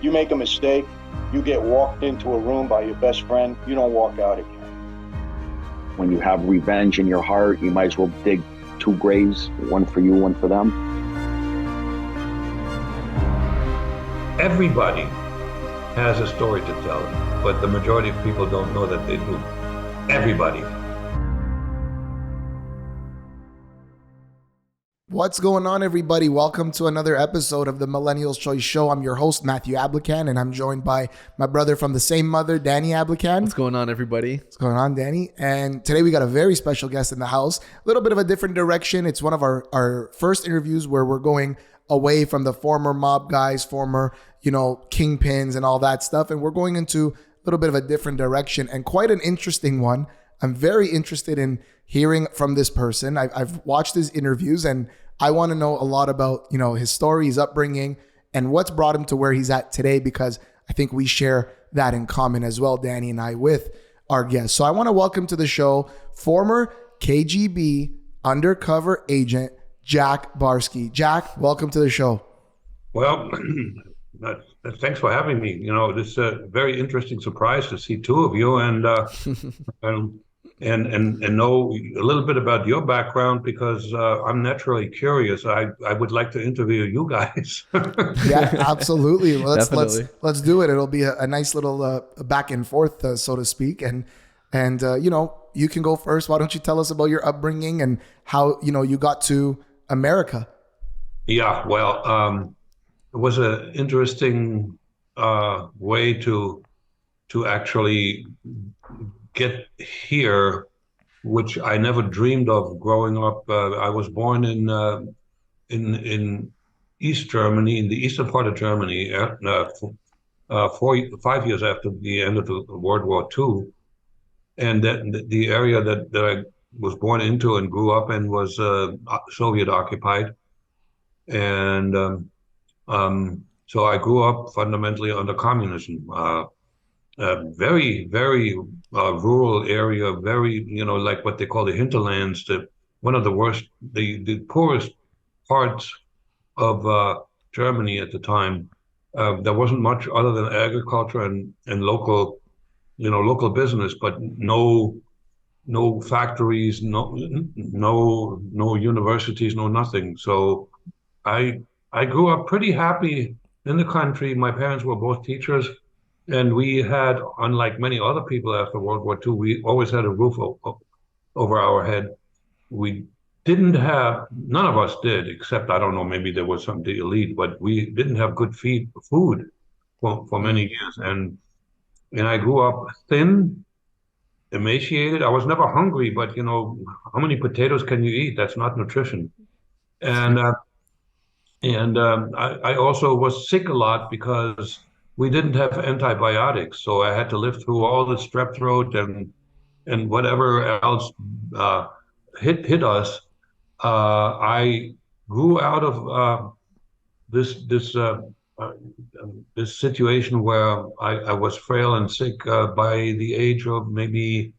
You make a mistake, you get walked into a room by your best friend, you don't walk out again. When you have revenge in your heart, you might as well dig two graves, one for you, one for them. Everybody has a story to tell, but the majority of people don't know that they do. Everybody. What's going on, everybody? Welcome to another episode of the Millennials Choice Show. I'm your host, Matthew Ablakan, and I'm joined by my brother from the same mother, Danny Ablakan. What's going on, everybody? What's going on, Danny? And today we got a very special guest in the house. A little bit of a different direction. It's one of our first interviews where we're going away from the former mob guys, former, kingpins and all that stuff. And we're going into a little bit of a different direction and quite an interesting one. I'm very interested in hearing from this person. I've watched his interviews and I want to know a lot about, his story, his upbringing, and what's brought him to where he's at today, because I think we share that in common as well, Danny and I, with our guest. So I want to welcome to the show former KGB undercover agent, Jack Barsky. Jack, welcome to the show. Well, thanks for having me. This is a very interesting surprise to see two of you and know a little bit about your background, because I'm naturally curious. I would like to interview you guys. Yeah, absolutely. Let's do it. It'll be a nice little back and forth, so to speak. And you can go first. Why don't you tell us about your upbringing and how you got to America? Yeah, well, it was an interesting way to actually get here, which I never dreamed of growing up. I was born in East Germany, in the eastern part of Germany, 5 years after the end of the World War II, and that the area that I was born into and grew up in was Soviet occupied, and so I grew up fundamentally under communism. Very, very rural area, very, like what they call the hinterlands, one of the worst, the poorest parts of Germany at the time. There wasn't much other than agriculture and local business, but no factories, no universities, no nothing. So I grew up pretty happy in the country. My parents were both teachers. And we had, unlike many other people after World War II, we always had a roof over our head. We didn't have, none of us did, except, I don't know, maybe there was some elite, but we didn't have good food for many years. And I grew up thin, emaciated. I was never hungry, but, how many potatoes can you eat? That's not nutrition. And I also was sick a lot because we didn't have antibiotics, so I had to live through all the strep throat and whatever else hit us. I grew out of this situation where I was frail and sick by the age of maybe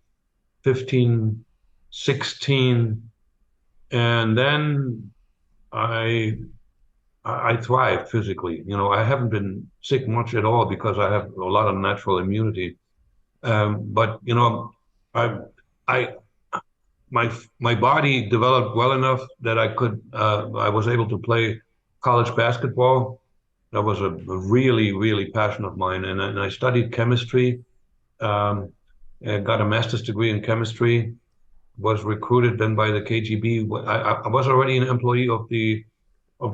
15, 16, and then I thrive physically. I haven't been sick much at all because I have a lot of natural immunity. But my body developed well enough that I was able to play college basketball. That was a really, really passion of mine. And I studied chemistry, and got a master's degree in chemistry, was recruited then by the KGB. I was already an employee of the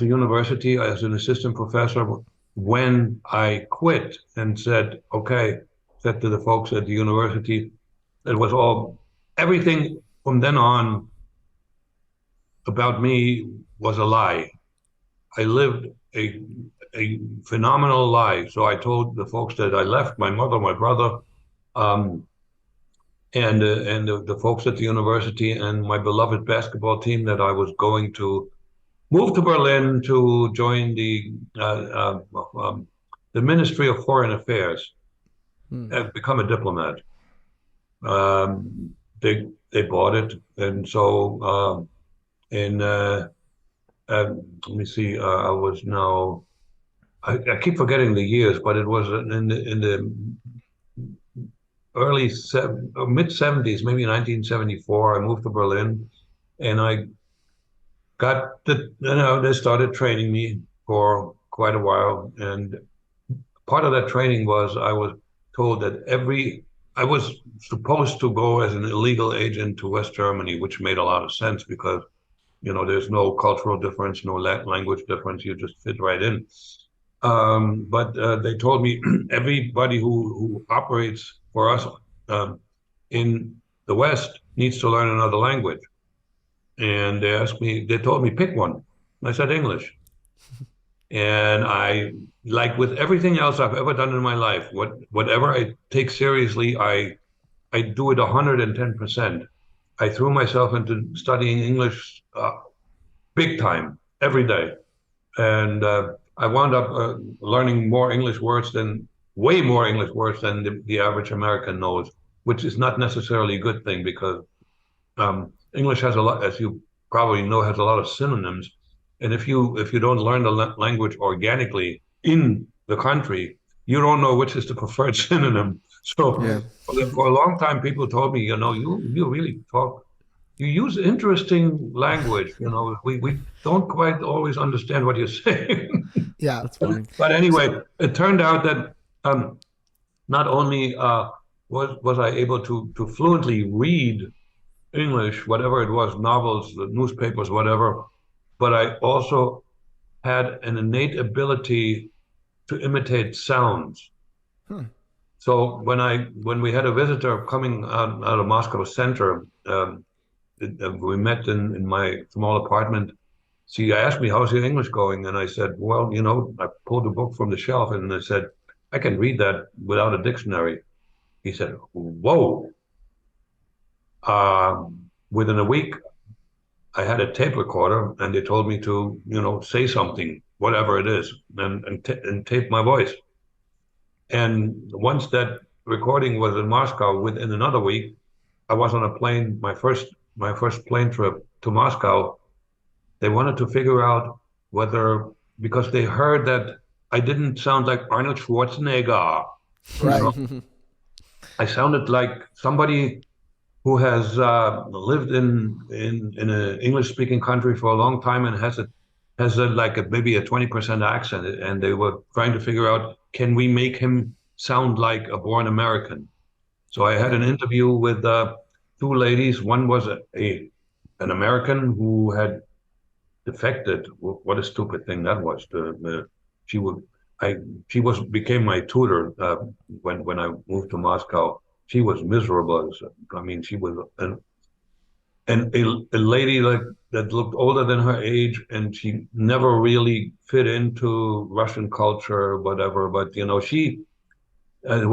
university as an assistant professor when I quit and said to the folks at the university, it was everything from then on about me was a lie. I lived a phenomenal lie. So I told the folks that I left my mother, my brother, and the folks at the university and my beloved basketball team that I was going to moved to Berlin to join the Ministry of Foreign Affairs and become a diplomat. They bought it, and so let me see. I was now I keep forgetting the years, but it was in the mid 70s, maybe 1974. I moved to Berlin, and I got they started training me for quite a while, and part of that training was I was told that I was supposed to go as an illegal agent to West Germany, which made a lot of sense because there's no cultural difference, no language difference. You just fit right in. But they told me everybody who operates for us um, in the West needs to learn another language. And they told me, pick one. I said English. And I, like with everything else I've ever done in my life, whatever I take seriously, I do it 110%. I threw myself into studying English big time every day. And I wound up learning way more English words than the average American knows, which is not necessarily a good thing because English has a lot, as you probably know, has a lot of synonyms. And if you don't learn the language organically in the country, you don't know which is the preferred synonym. So Yeah. for a long time, people told me, you really talk, you use interesting language. We don't quite always understand what you're saying. Yeah. That's funny. But anyway, it turned out that not only was I able to fluently read English, whatever it was, novels, the newspapers, whatever, but I also had an innate ability to imitate sounds. So when we had a visitor coming out of Moscow Center, we met in my small apartment. She asked me, "How's your English going?" And I said, "Well, I pulled a book from the shelf and I said, I can read that without a dictionary." He said, "Whoa." Within a week, I had a tape recorder and they told me to, say something, whatever it is, and tape my voice. And once that recording was in Moscow, within another week, I was on a plane, my first plane trip to Moscow. They wanted to figure out because they heard that I didn't sound like Arnold Schwarzenegger. Right. I sounded like somebody who has lived in an English-speaking country for a long time and has maybe a 20% accent, and they were trying to figure out, can we make him sound like a born American? So I had an interview with two ladies. One was an American who had defected. What a stupid thing that was. She became my tutor when I moved to Moscow. She was miserable. She was a lady that looked older than her age, and she never really fit into Russian culture or whatever. But it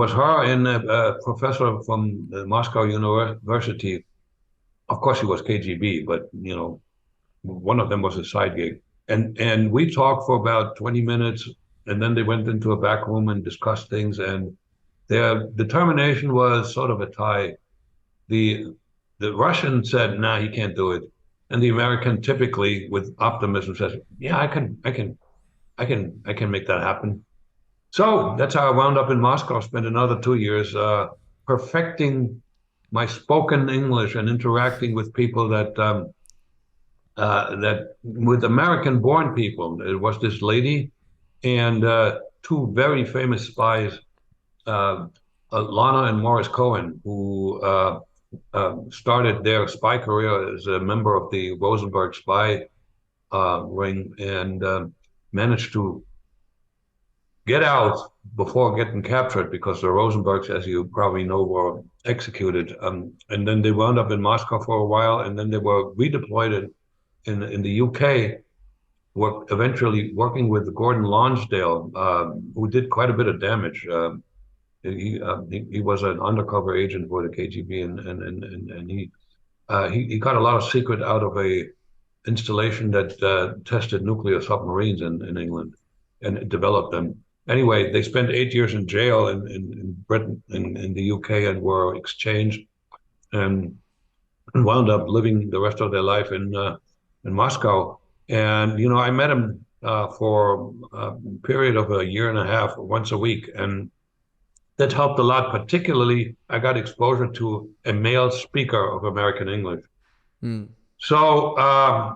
was her and a professor from the Moscow University. Of course, she was KGB, but one of them was a side gig. And we talked for about 20 minutes, and then they went into a back room and discussed things. And their determination was sort of a tie. The Russian said, "Nah, he can't do it," and the American, typically with optimism, says, "Yeah, I can make that happen." So that's how I wound up in Moscow. Spent another 2 years perfecting my spoken English and interacting with people that with American-born people. It was this lady and two very famous spies, Lana and Morris Cohen, who started their spy career as a member of the Rosenberg spy ring and managed to get out before getting captured because the Rosenbergs, as you probably know, were executed. And then they wound up in Moscow for a while, and then they were redeployed in the UK, eventually working with Gordon Lonsdale, who did quite a bit of damage. He was an undercover agent for the KGB, and he got a lot of secret out of a installation that tested nuclear submarines in England and developed them. Anyway, they spent 8 years in jail in Britain, in the UK, and were exchanged and wound up living the rest of their life in Moscow. And I met him for a period of a year and a half, once a week, and that helped a lot. Particularly, I got exposure to a male speaker of American English. Mm. So,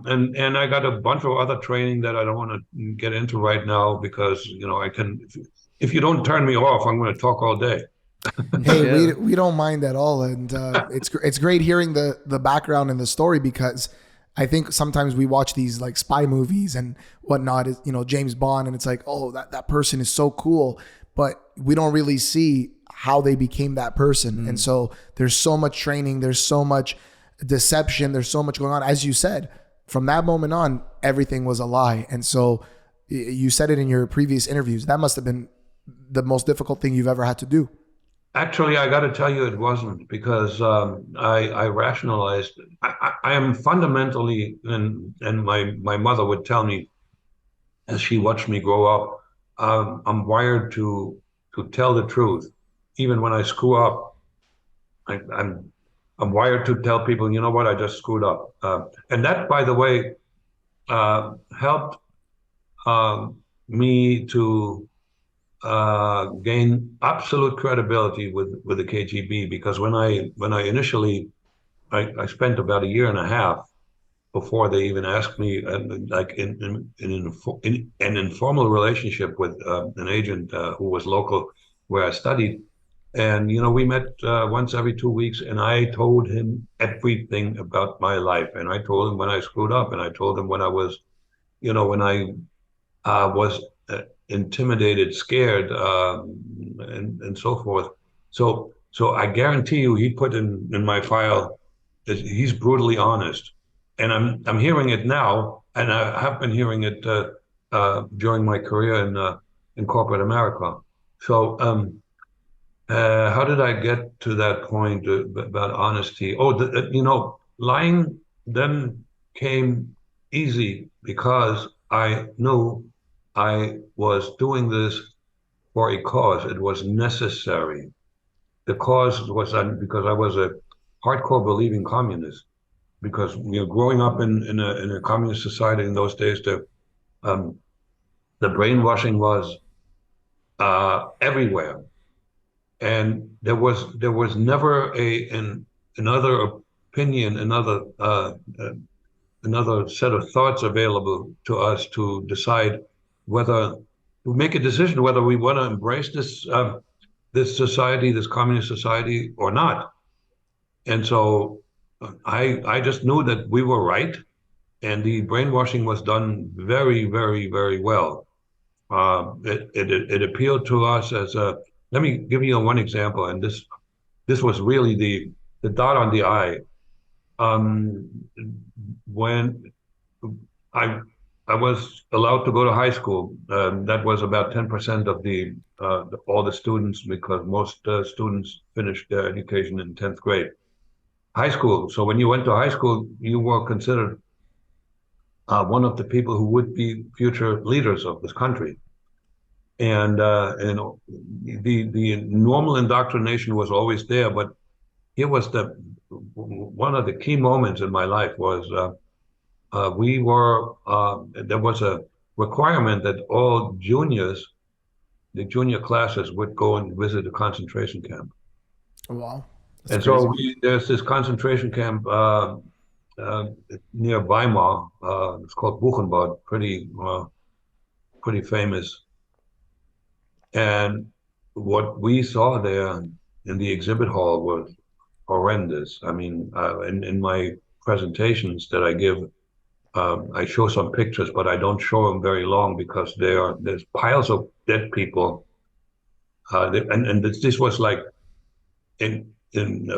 and I got a bunch of other training that I don't want to get into right now because, I can, if you don't turn me off, I'm going to talk all day. Hey, Yeah. we don't mind at all, and it's great hearing the background and the story, because I think sometimes we watch these like spy movies and whatnot, is James Bond, and it's like, oh, that person is so cool, but we don't really see how they became that person. And so there's so much training, there's so much deception, there's so much going on. As you said, from that moment on, everything was a lie. And so you said it in your previous interviews, that must have been the most difficult thing you've ever had to do. Actually, I got to tell you, it wasn't, because I rationalized. I am fundamentally, and my mother would tell me as she watched me grow up, I'm wired to tell the truth, even when I screw up. I'm wired to tell people, you know what, I just screwed up, and that, by the way, helped me to gain absolute credibility with the KGB, because when I initially, I spent about a year and a half before they even asked me, like in an informal relationship with an agent who was local where I studied, and we met once every 2 weeks, and I told him everything about my life, and I told him when I screwed up, and I told him when I was, when I was intimidated, scared, and so forth. So I guarantee you, he put in my file that he's brutally honest, and I'm hearing it now, and I have been hearing it during my career in corporate America. So how did I get to that point about honesty? Oh, lying then came easy because I knew I was doing this for a cause. It was necessary. The cause was because I was a hardcore believing communist. Because growing up in a communist society in those days, the brainwashing was everywhere, and there was never another opinion, another set of thoughts available to us to decide whether to make a decision whether we want to embrace this society, this communist society, or not. And so I just knew that we were right, and the brainwashing was done very, very, very well. It appealed to us as a. Let me give you one example, and this was really the dot on the I. When I was allowed to go to high school, that was about 10% of all the students, because most students finished their education in 10th grade. High school. So when you went to high school, you were considered one of the people who would be future leaders of this country. And the normal indoctrination was always there, but here was one of the key moments in my life was there was a requirement that all the junior classes would go and visit a concentration camp. Wow. And so there's this concentration camp near Weimar. It's called Buchenwald, pretty famous. And what we saw there in the exhibit hall was horrendous. I mean, in my presentations that I give, I show some pictures, but I don't show them very long because there's piles of dead people. And this was like in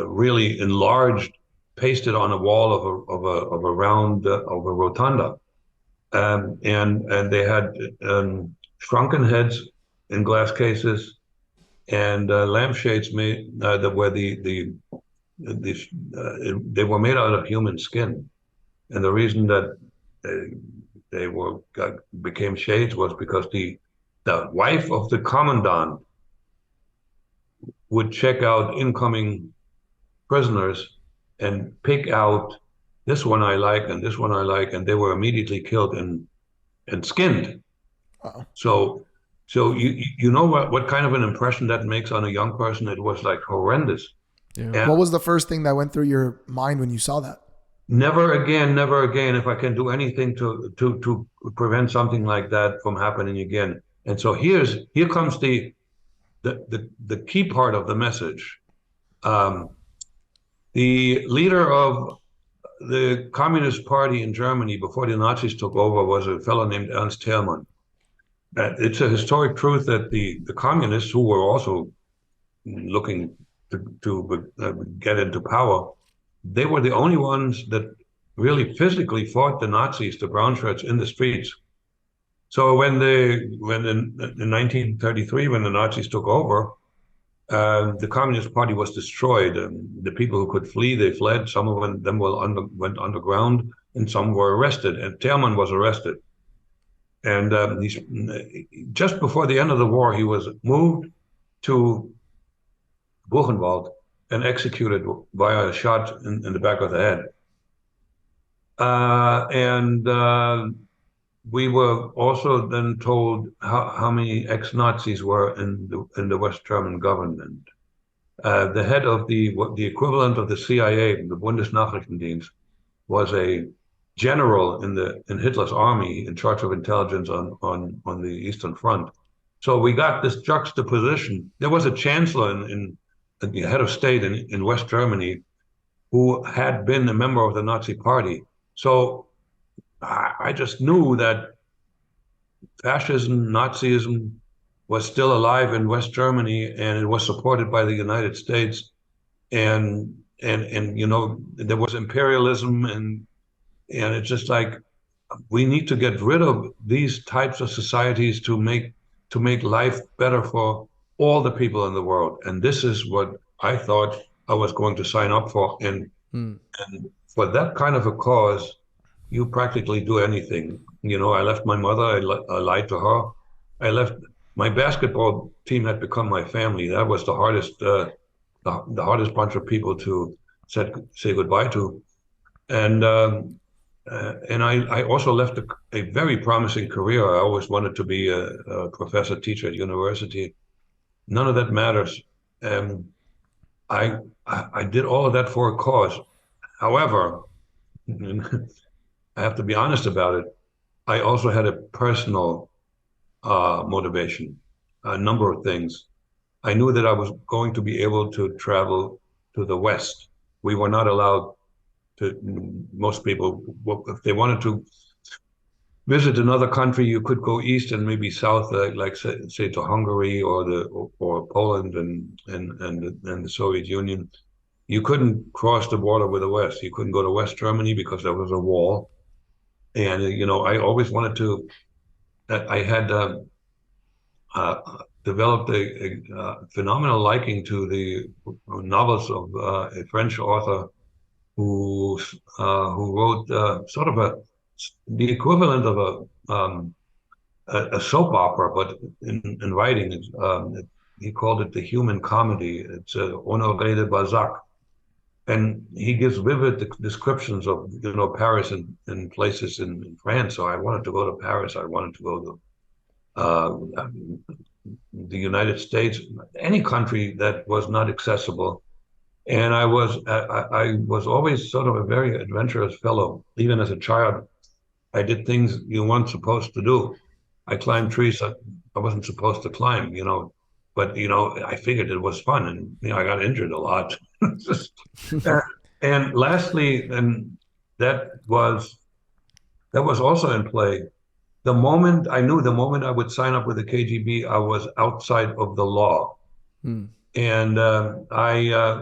really enlarged, pasted on a wall of a round of a rotunda, and they had shrunken heads in glass cases, and lampshades made that were they were made out of human skin, and the reason that they became shades was because the wife of the commandant would check out incoming prisoners and pick out this one I like and this one I like, and they were immediately killed in and skinned. Wow. So you know what kind of an impression that makes on a young person? It was like horrendous. Yeah. And What was the first thing that went through your mind when you saw that? never again, never again. If I can do anything to prevent something like that from happening again. And so here comes the key part of the message. The leader of the Communist Party in Germany before the Nazis took over was a fellow named Ernst Thälmann. It's a historic truth that the communists, who were also looking to get into power, they were the only ones that really physically fought the Nazis, the brown shirts, in the streets. So when in 1933, when the Nazis took over, the Communist Party was destroyed. The people who could flee, they fled. Some of them went underground, and some were arrested. And Thälmann was arrested. And just before the end of the war, he was moved to Buchenwald and executed via a shot in the back of the head. We were also then told how many ex-Nazis were in the West German government. The head of the equivalent of the CIA, the Bundesnachrichtendienst, was a general in Hitler's army in charge of intelligence on the Eastern Front. So we got this juxtaposition. There was a chancellor in the head of state in West Germany who had been a member of the Nazi Party. So I just knew that fascism, Nazism was still alive in West Germany, and it was supported by the United States. And you know, there was imperialism, and it's just like, we need to get rid of these types of societies to make life better for all the people in the world. And this is what I thought I was going to sign up for. And for that kind of a cause, you practically do anything. You know, I left my mother, I lied to her. I left, my basketball team had become my family. That was the hardest, the hardest bunch of people to say goodbye to. And I also left a very promising career. I always wanted to be a professor, teacher at university. None of that matters. I did all of that for a cause. However, I have to be honest about it, I also had a personal motivation, a number of things. I knew that I was going to be able to travel to the West. We were not allowed to, most people, if they wanted to visit another country, you could go east and maybe south, like say to Hungary or Poland and the Soviet Union. You couldn't cross the border with the West. You couldn't go to West Germany because there was a wall. And you know, I always wanted to. I had developed a phenomenal liking to the novels of a French author who wrote sort of the equivalent of a soap opera, but in writing. He called it the human comedy. It's Honoré de Balzac. And he gives vivid descriptions of, you know, Paris and places in France. So I wanted to go to Paris. I wanted to go to the United States, any country that was not accessible. And I was always sort of a very adventurous fellow. Even as a child, I did things you weren't supposed to do. I climbed trees I wasn't supposed to climb, you know. But, you know, I figured it was fun, and, you know, I got injured a lot. And lastly, and that was also in play. The moment I would sign up with the KGB, I was outside of the law. And I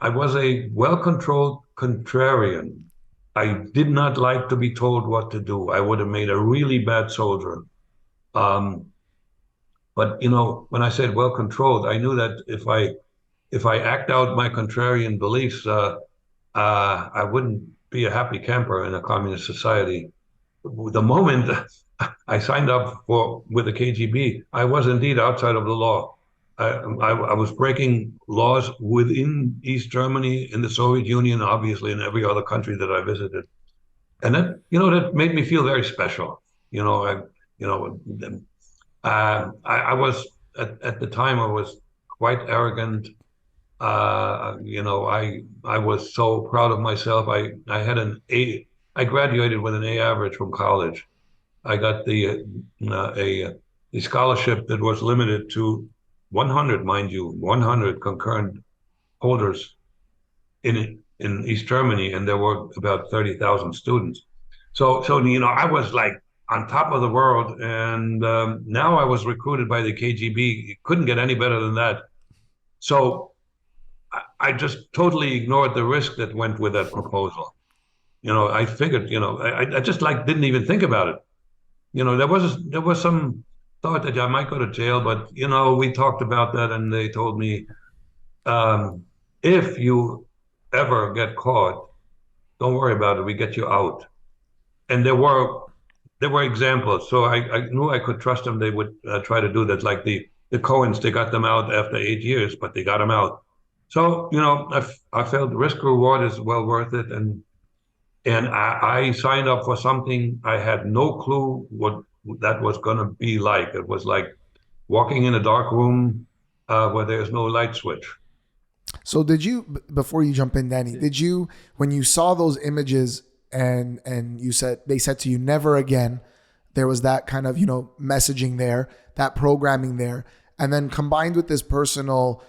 was a well-controlled contrarian. I did not like to be told what to do. I would have made a really bad soldier. But, you know, when I said well-controlled, I knew that if I act out my contrarian beliefs, I wouldn't be a happy camper in a communist society. The moment I signed up with the KGB, I was indeed outside of the law. I was breaking laws within East Germany, in the Soviet Union, obviously in every other country that I visited. And that made me feel very special. You know, I, you know, I was at the time I was quite arrogant. I was so proud of myself. I had an A. I graduated with an A average from college. I got a scholarship that was limited to 100, mind you, 100 concurrent holders in East Germany, and there were about 30,000 students. So I was like on top of the world, and now I was recruited by the KGB. It couldn't get any better than that. So I just totally ignored the risk that went with that proposal. I figured, I just like didn't even think about it. There was some thought that I might go to jail, but we talked about that, and they told me, if you ever get caught, don't worry about it. We get you out. And there were examples, so I knew I could trust them. They would try to do that, like the Cohens. They got them out after 8 years, but they got them out. So I felt the risk reward is well worth it, and I signed up for something I had no clue what that was going to be like. It was like walking in a dark room where there's no light switch. So did you, before you jump in, Danny, when you saw those images and they said to you, never again, there was that kind of, messaging there, that programming there, and then combined with this personal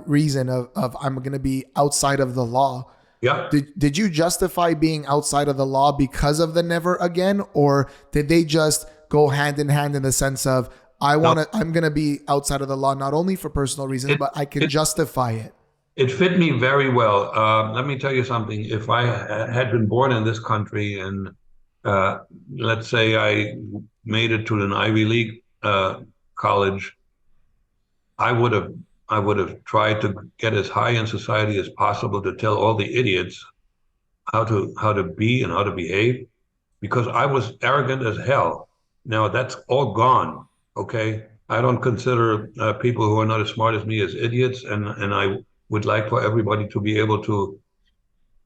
reason of I'm going to be outside of the law. Yeah. Did you justify being outside of the law because of the never again, or did they just go hand in hand in the sense of I'm going to be outside of the law, not only for personal reasons, but I can justify it? It fit me very well. Let me tell you something. If I had been born in this country and let's say I made it to an Ivy League college, I would have tried to get as high in society as possible to tell all the idiots how to be and how to behave, because I was arrogant as hell. Now that's all gone. Okay, I don't consider people who are not as smart as me as idiots, and I would like for everybody to be able to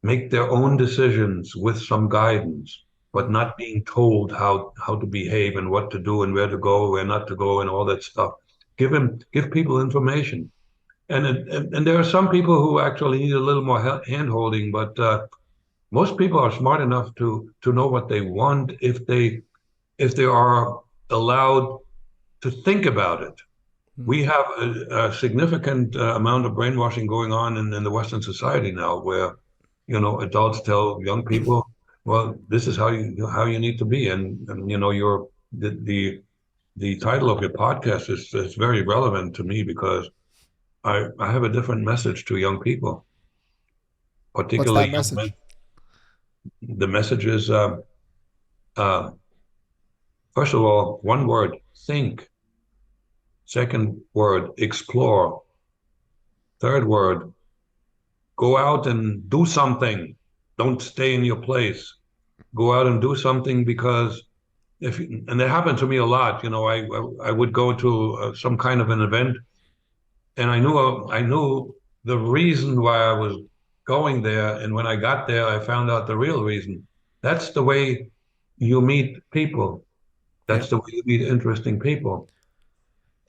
make their own decisions with some guidance, but not being told how to behave and what to do and where to go, where not to go, and all that stuff. Give people information, and there are some people who actually need a little more hand-holding, but most people are smart enough to know what they want if they are allowed to think about it. We have a significant amount of brainwashing going on in the Western society now, where adults tell young people, well, this is how you need to be, and the title of your podcast is very relevant to me, because I have a different message to young people, particularly What's that message? The message is, first of all, one word: think. Second word: explore. Third word: go out and do something. Don't stay in your place. Go out and do something, because and that happened to me a lot. I would go to some kind of an event, and I knew the reason why I was going there, and when I got there, I found out the real reason. That's the way you meet people. That's the way you meet interesting people.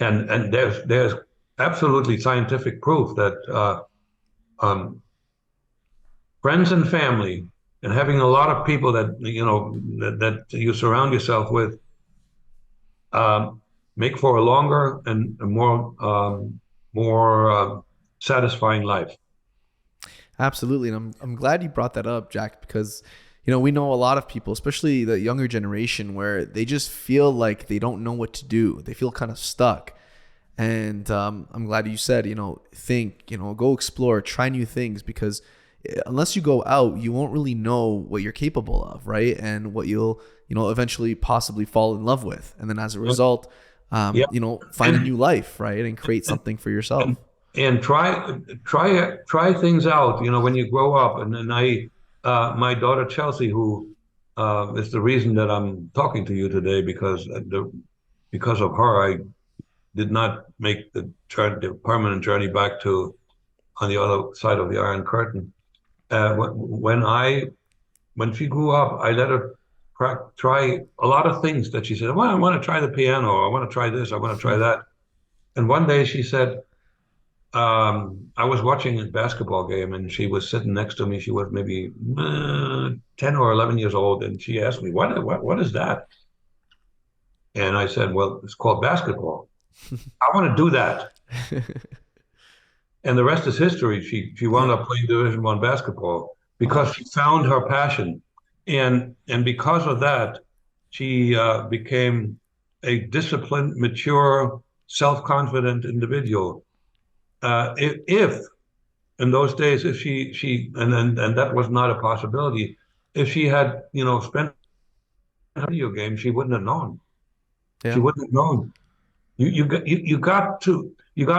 And there's absolutely scientific proof that friends and family, and having a lot of people that that you surround yourself with, make for a longer and a more satisfying life. Absolutely, and I'm glad you brought that up, Jack, because we know a lot of people, especially the younger generation, where they just feel like they don't know what to do. They feel kind of stuck. And I'm glad you said, think, go explore, try new things, because unless you go out, you won't really know what you're capable of, right? And what you'll, eventually possibly fall in love with. And then as a result, find a new life, right? And create something for yourself. And try things out, when you grow up. And then my daughter Chelsea, who is the reason that I'm talking to you today, because of her, I did not make the permanent journey back on the other side of the Iron Curtain. When I when she grew up, I let her try a lot of things that she said, well, I want to try the piano, or I want to try this, I want to try that. And one day she said, I was watching a basketball game and she was sitting next to me. She was maybe 10 or 11 years old. And she asked me, what is that? And I said, well, it's called basketball. I want to do that. And the rest is history. She wound up playing Division I basketball because she found her passion. And because of that, she became a disciplined, mature, self-confident individual. If in those days, if she and that was not a possibility, if she had, spent a video game, she wouldn't have known. Yeah. She wouldn't have known. You got to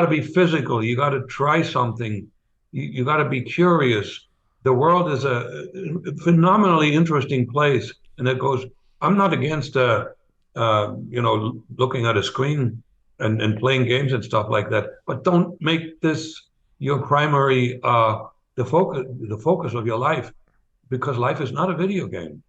be physical. You got to try something. You got to be curious. The world is a phenomenally interesting place, and it goes. I'm not against looking at a screen and playing games and stuff like that, but don't make this your primary the focus of your life, because life is not a video game.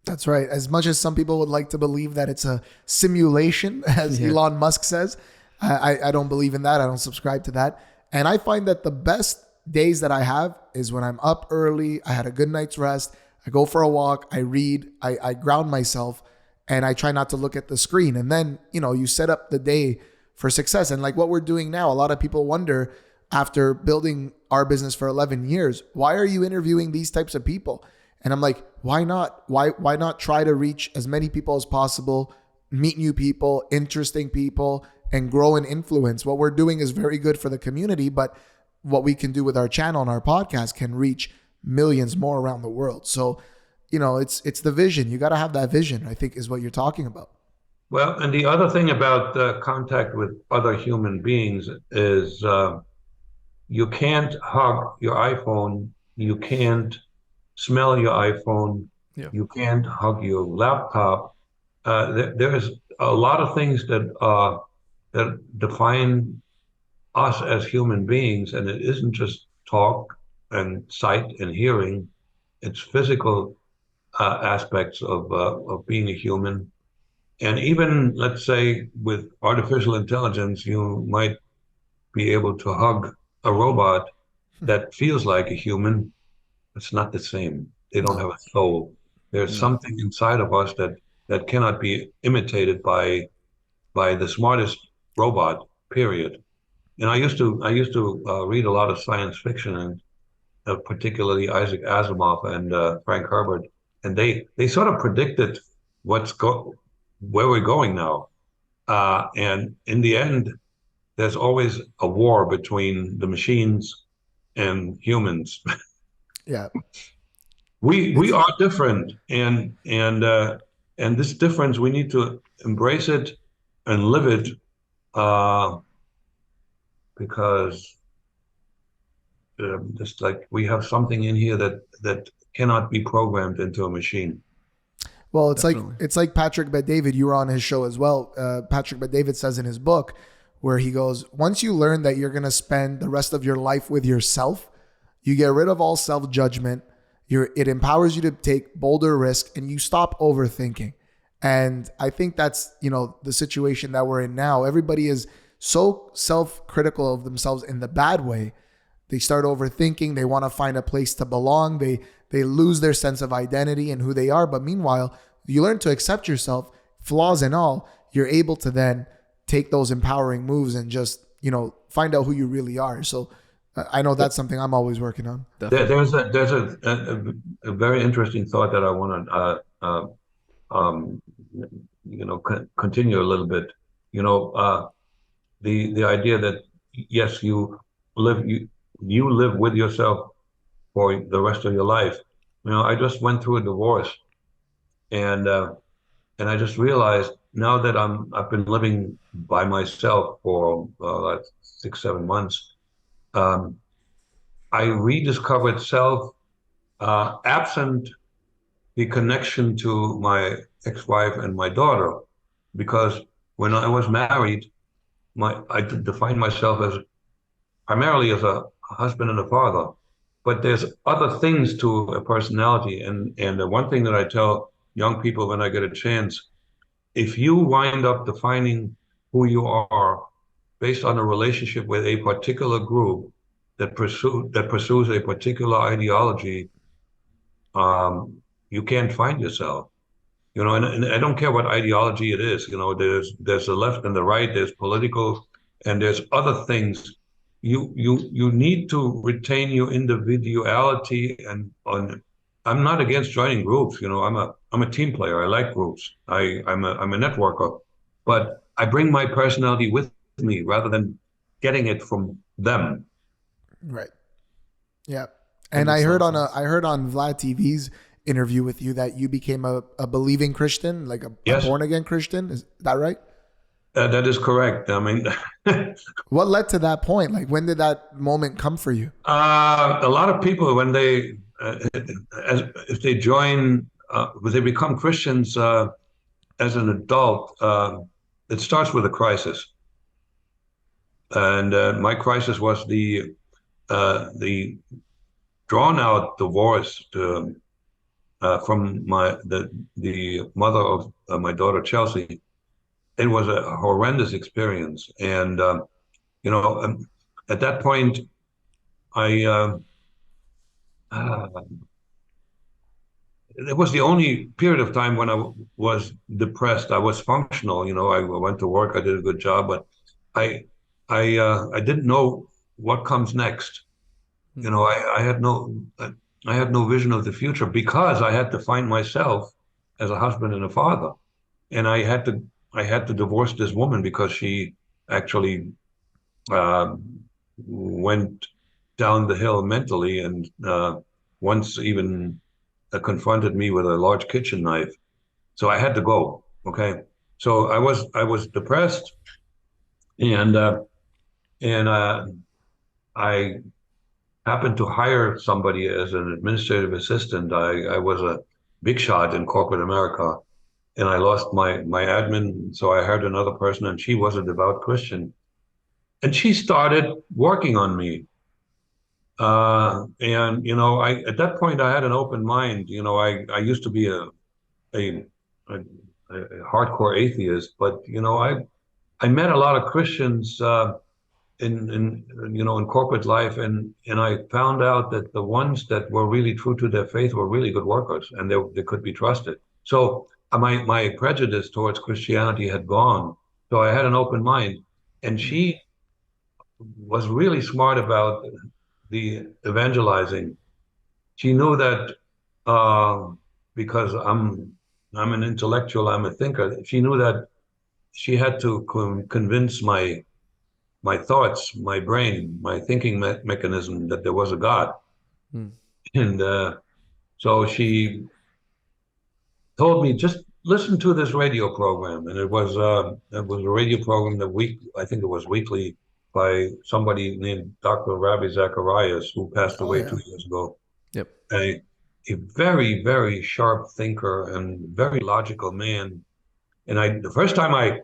That's right. As much as some people would like to believe that it's a simulation, as Elon Musk says, I don't believe in that. I don't subscribe to that. And I find that the best days that I have is when I'm up early, I had a good night's rest, I go for a walk, I read, I ground myself, and I try not to look at the screen. And then, you set up the day for success. And like what we're doing now, a lot of people wonder, after building our business for 11 years, why are you interviewing these types of people? And I'm like, why not? Why not try to reach as many people as possible, meet new people, interesting people, and grow and influence? What we're doing is very good for the community, but what we can do with our channel and our podcast can reach millions more around the world. So, it's the vision. You got to have that vision, I think, is what you're talking about. Well, and the other thing about contact with other human beings is you can't hug your iPhone, you can't smell your iPhone, you can't hug your laptop. There's a lot of things that define us as human beings, and it isn't just talk and sight and hearing. It's physical aspects of being a human. And even, let's say, with artificial intelligence, you might be able to hug a robot that feels like a human. It's not the same. They don't have a soul. There's something inside of us that cannot be imitated by the smartest robot, period. And I used to read a lot of science fiction, and particularly Isaac Asimov and Frank Herbert, and they sort of predicted where we're going now. And in the end, there's always a war between the machines and humans. Yeah. We are different, and this difference, we need to embrace it and live it, because just like we have something in here that cannot be programmed into a machine. Well, it's like Patrick Bet-David. You were on his show as well. Patrick Bet-David says in his book, where he goes, once you learn that you're going to spend the rest of your life with yourself, you get rid of all self-judgment. It empowers you to take bolder risks, and you stop overthinking. And I think that's, the situation that we're in now. Everybody is so self-critical of themselves in the bad way. They start overthinking. They want to find a place to belong. They lose their sense of identity and who they are. But meanwhile, you learn to accept yourself, flaws and all. You're able to then take those empowering moves and just, find out who you really are. So I know that's something I'm always working on. There's a very interesting thought that I want to continue a little bit. The idea that yes, you live with yourself for the rest of your life. I just went through a divorce, and I just realized now that I've been living by myself for like 6-7 months. I rediscovered self, absent the connection to my ex-wife and my daughter, because when I was married, I defined myself primarily as a husband and a father, but there's other things to a personality. And the one thing that I tell young people when I get a chance, if you wind up defining who you are based on a relationship with a particular group that pursues a particular ideology, you can't find yourself. And I don't care what ideology it is. There's the left and the right, there's political, and there's other things. You need to retain your individuality, and I'm not against joining groups. I'm a team player. I like groups. I'm a networker, but I bring my personality with me rather than getting it from them. Right. Yeah. And I heard on Vlad TV's interview with you that you became a believing Christian, like a born again Christian. Is that right? That is correct. I mean, what led to that point? Like, when did that moment come for you? A lot of people, when if they join, when they become Christians as an adult, it starts with a crisis. And my crisis was the drawn out divorce from the mother of my daughter Chelsea. It was a horrendous experience, and at that point, it was the only period of time when I was depressed. I was functional, I went to work, I did a good job, but I didn't know what comes next. I had no vision of the future because I had to find myself as a husband and a father, and I had to divorce this woman because she actually went down the hill mentally, and once even confronted me with a large kitchen knife. So I had to go. Okay, so I was depressed, and I happened to hire somebody as an administrative assistant. I was a big shot in corporate America, and I lost my admin, so I hired another person, and she was a devout Christian, and she started working on me. And at that point I had an open mind. I used to be a hardcore atheist, but I met a lot of Christians in corporate life, and I found out that the ones that were really true to their faith were really good workers, and they could be trusted. So my prejudice towards Christianity had gone. So I had an open mind, and she was really smart about the evangelizing. She knew that because I'm an intellectual, I'm a thinker. She knew that she had to convince my thoughts, my brain, my thinking mechanism that there was a God. And so she told me, just listen to this radio program. And it was a radio program I think it was weekly, by somebody named Dr. Ravi Zacharias, who passed away 2 years ago. Yep. A very, very sharp thinker and very logical man. And the first time I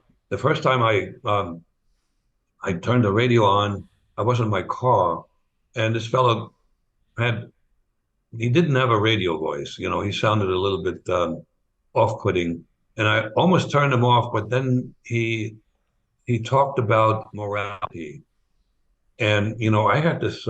turned the radio on, I was in my car, and this fellow he didn't have a radio voice. He sounded a little bit off-putting, and I almost turned him off, but then he talked about morality, and I had this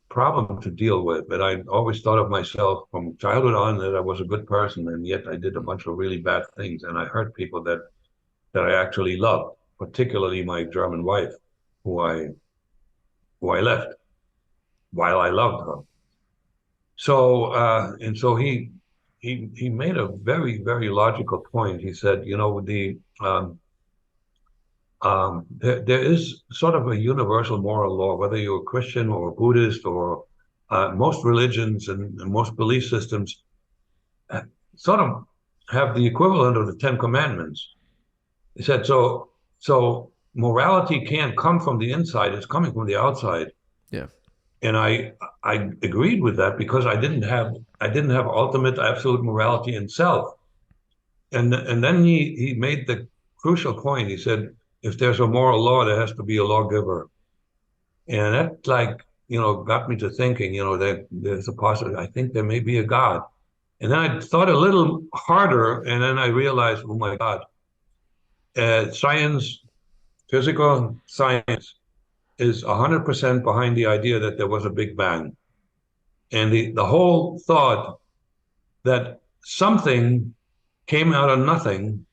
problem to deal with. But I always thought of myself from childhood on that I was a good person, and yet I did a bunch of really bad things, and I hurt people that I actually loved, particularly my German wife, who I left while I loved her. So and so he made a very, very logical point. He said, there is sort of a universal moral law, whether you're a Christian or a Buddhist or most religions and most belief systems sort of have the equivalent of the Ten Commandments. He said, so morality can't come from the inside; it's coming from the outside. Yeah. And I agreed with that because I didn't have ultimate absolute morality in self. And then he made the crucial point. He said, if there's a moral law, there has to be a lawgiver. And that got me to thinking, that there's a possibility. I think there may be a God. And then I thought a little harder, and then I realized, oh my God, science, physical science is 100% behind the idea that there was a Big Bang. And the whole thought that something came out of nothing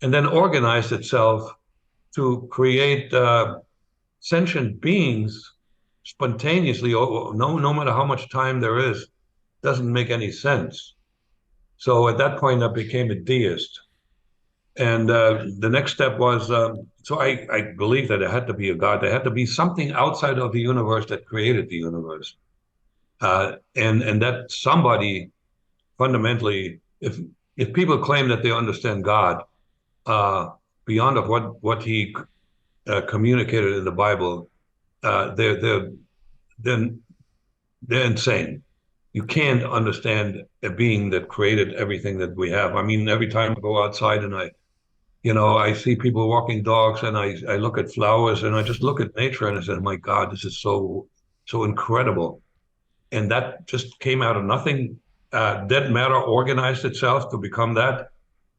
and then organized itself to create sentient beings spontaneously, no matter how much time there is, doesn't make any sense. So at that point, I became a deist. And the next step was, so I believed that there had to be a God. There had to be something outside of the universe that created the universe. And that somebody fundamentally, if people claim that they understand God beyond of what he communicated in the Bible, they're insane. You can't understand a being that created everything that we have. I mean, every time I go outside and I see people walking dogs, and I look at flowers, and I just look at nature, and I said, my God, this is so incredible. And that just came out of nothing. Dead matter organized itself to become that.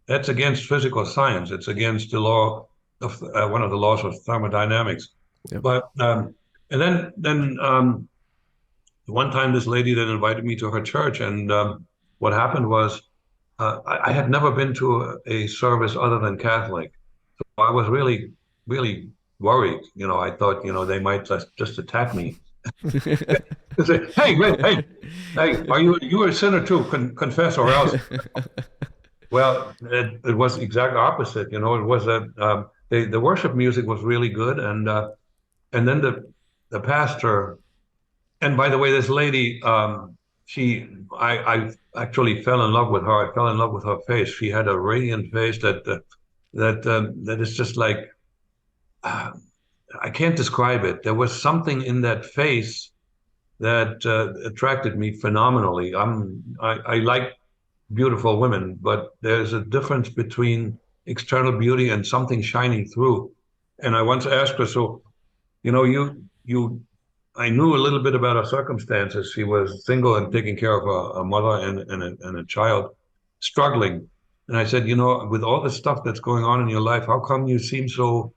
That's against physical science. It's against the law of one of the laws of thermodynamics. Yep. But and then one time this lady then invited me to her church, and what happened was I had never been to a service other than Catholic. So I was really, really worried. I thought, they might just attack me. Say, hey, wait, hey, are you a sinner too? Confess or else. Well, it was exactly opposite. It was the worship music was really good, and then the pastor. And by the way, this lady, I actually fell in love with her. I fell in love with her face. She had a radiant face that is just like, I can't describe it. There was something in that face that attracted me phenomenally. I like beautiful women, but there's a difference between external beauty and something shining through. And I once asked her, so, I knew a little bit about her circumstances. She was single and taking care of a mother and a child, struggling. And I said, with all the stuff that's going on in your life, how come you seem so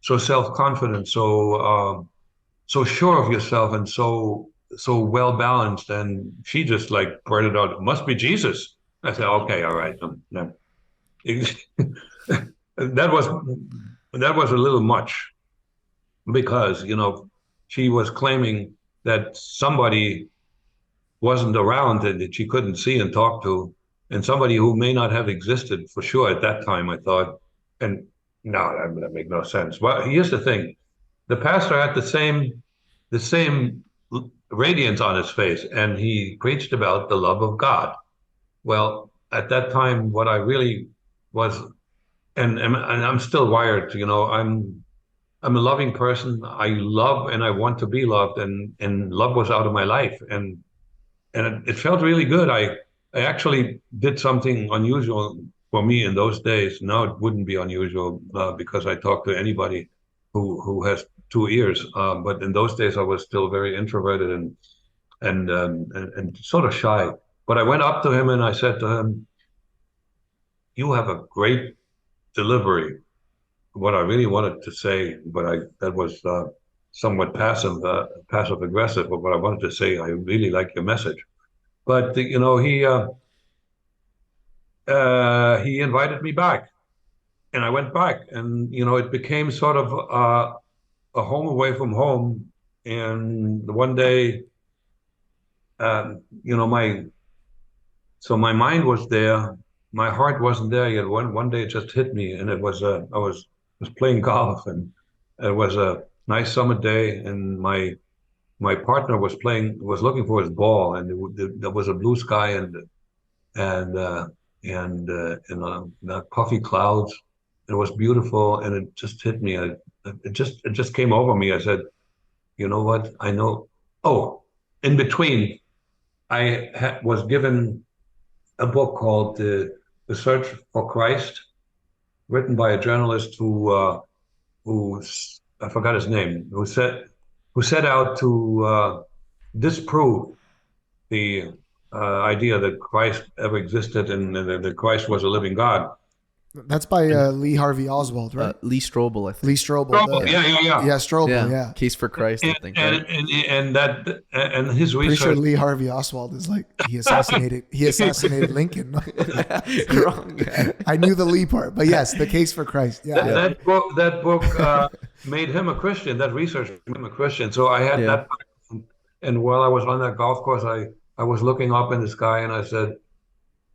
self-confident, so sure of yourself, and so well balanced? And she just like blurted out, "It must be Jesus." I said, "Okay, all right." No. That was a little much, because she was claiming that somebody wasn't around and that she couldn't see and talk to, and somebody who may not have existed for sure at that time, I thought. And no, that makes no sense. Well, here's the thing. The pastor had the same radiance on his face, and he preached about the love of God. Well, at that time, what I really was, and I'm still wired, I'm a loving person. I love and I want to be loved, and love was out of my life, and it felt really good. I actually did something unusual for me in those days. Now it wouldn't be unusual because I talk to anybody who has two ears. But in those days, I was still very introverted and sort of shy. But I went up to him and I said to him, "You have a great delivery." What I really wanted to say, but that was somewhat passive aggressive. But what I wanted to say, I really like your message. But he invited me back, and I went back, and it became sort of a home away from home. And one day, my mind was there, my heart wasn't there yet. One day it just hit me, and it was I was playing golf, and it was a nice summer day, and my partner was looking for his ball, and there was a blue sky and puffy clouds. It was beautiful, and it just hit me. It just came over me. I said, "You know what? I know." Oh, in between, I was given a book called "The Search for Christ," written by a journalist who I forgot his name, who said who set out to disprove the idea that Christ ever existed and that Christ was a living God. That's by Lee Harvey Oswald, right? Lee Strobel, I think. Lee Strobel. Strobel, yeah. Strobel, yeah. Case for Christ, I think. Right? And his Pretty research. sure Lee Harvey Oswald is like he assassinated Lincoln. Wrong guy. I knew the Lee part, but yes, the Case for Christ. Yeah, That book made him a Christian. That research made him a Christian. So I had that, and while I was on that golf course, I was looking up in the sky and I said,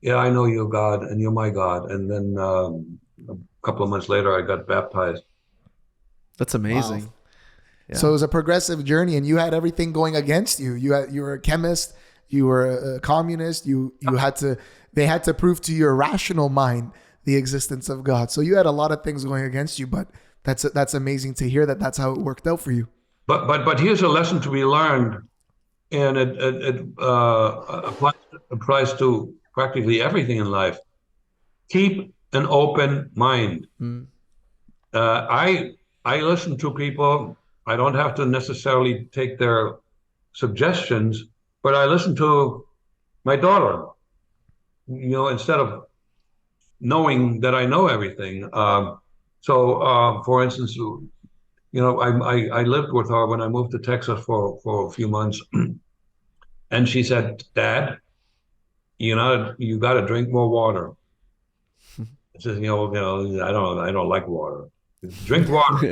"Yeah, I know you're God, and you're my God." And then a couple of months later, I got baptized. That's amazing. Wow. Yeah. So it was a progressive journey, and you had everything going against you. You were a chemist, you were a communist. They had to prove to your rational mind the existence of God. So you had a lot of things going against you, but that's amazing to hear that that's how it worked out for you. But here's a lesson to be learned, and it applies to practically everything in life. Keep an open mind. I listen to people. I don't have to necessarily take their suggestions, but I listen to my daughter, instead of knowing that I know everything. For instance, I lived with her when I moved to Texas for a few months, and she said, "Dad, you got to drink more water." I said, I don't like water. Drink water.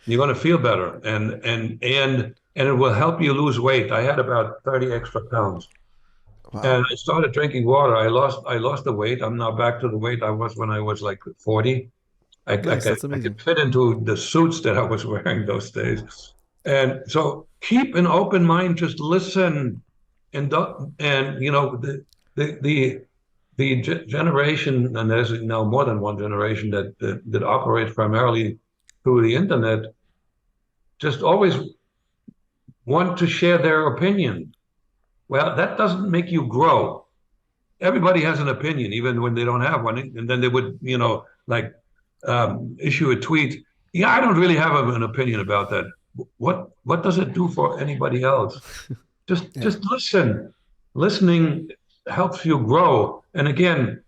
You're going to feel better, and it will help you lose weight. I had about 30 extra pounds. Wow. And I started drinking water. I lost the weight. I'm now back to the weight I was when I was like 40. I could fit into the suits that I was wearing those days. And so keep an open mind. Just listen, and the generation, and there's now more than one generation that operates primarily through the internet, just always want to share their opinion. Well, that doesn't make you grow. Everybody has an opinion, even when they don't have one. And then they would, issue a tweet. Yeah, I don't really have an opinion about that. What does it do for anybody else? Just listen. Listening helps you grow. And again,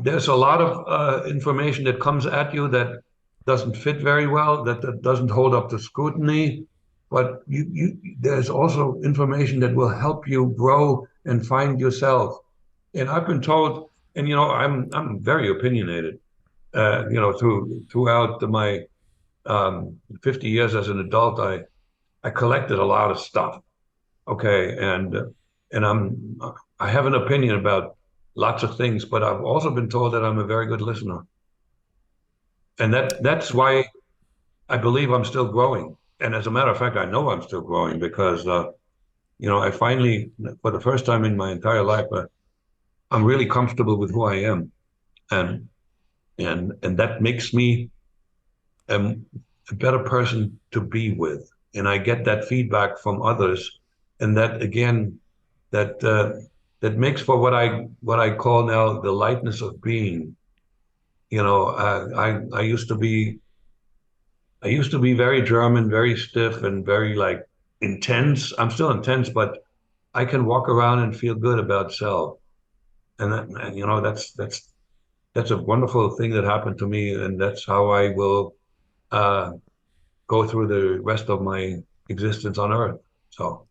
there's a lot of information that comes at you that doesn't fit very well, that doesn't hold up to scrutiny. But there's also information that will help you grow and find yourself. And I've been told, and I'm very opinionated. Throughout my 50 years as an adult, I collected a lot of stuff. Okay, and I have an opinion about lots of things, but I've also been told that I'm a very good listener. And that's why I believe I'm still growing. And as a matter of fact, I know I'm still growing because, I finally, for the first time in my entire life, I'm really comfortable with who I am. And that makes me a better person to be with. And I get that feedback from others. And that, again, that makes for what I call now the lightness of being. I used to be very German, very stiff, and very intense. I'm still intense, but I can walk around and feel good about self. And that's a wonderful thing that happened to me, and that's how I will go through the rest of my existence on Earth. So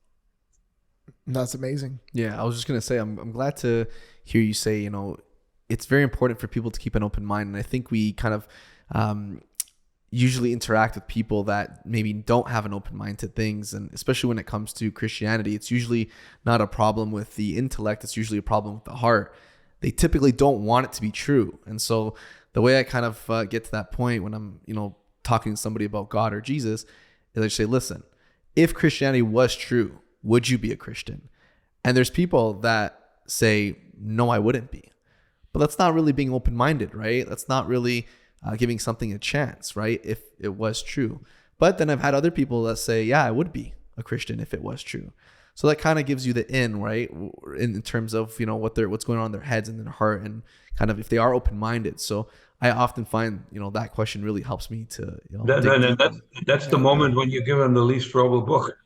that's amazing. Yeah, I was just gonna say, I'm glad to hear you say, it's very important for people to keep an open mind, and I think we kind of usually interact with people that maybe don't have an open mind to things, and especially when it comes to Christianity, it's usually not a problem with the intellect, it's usually a problem with the heart. They typically don't want it to be true. And so the way I kind of get to that point when I'm, talking to somebody about God or Jesus is I say, listen, if Christianity was true, would you be a Christian? And there's people that say, no, I wouldn't be. But that's not really being open-minded, right? That's not really giving something a chance, right? If it was true. But then I've had other people that say, yeah, I would be a Christian if it was true. So that kind of gives you the in, right? In terms of, what's going on in their heads and their heart, and kind of if they are open-minded. So I often find, that question really helps me to, That, dig and deep. that's the moment when you give them the least throwable book.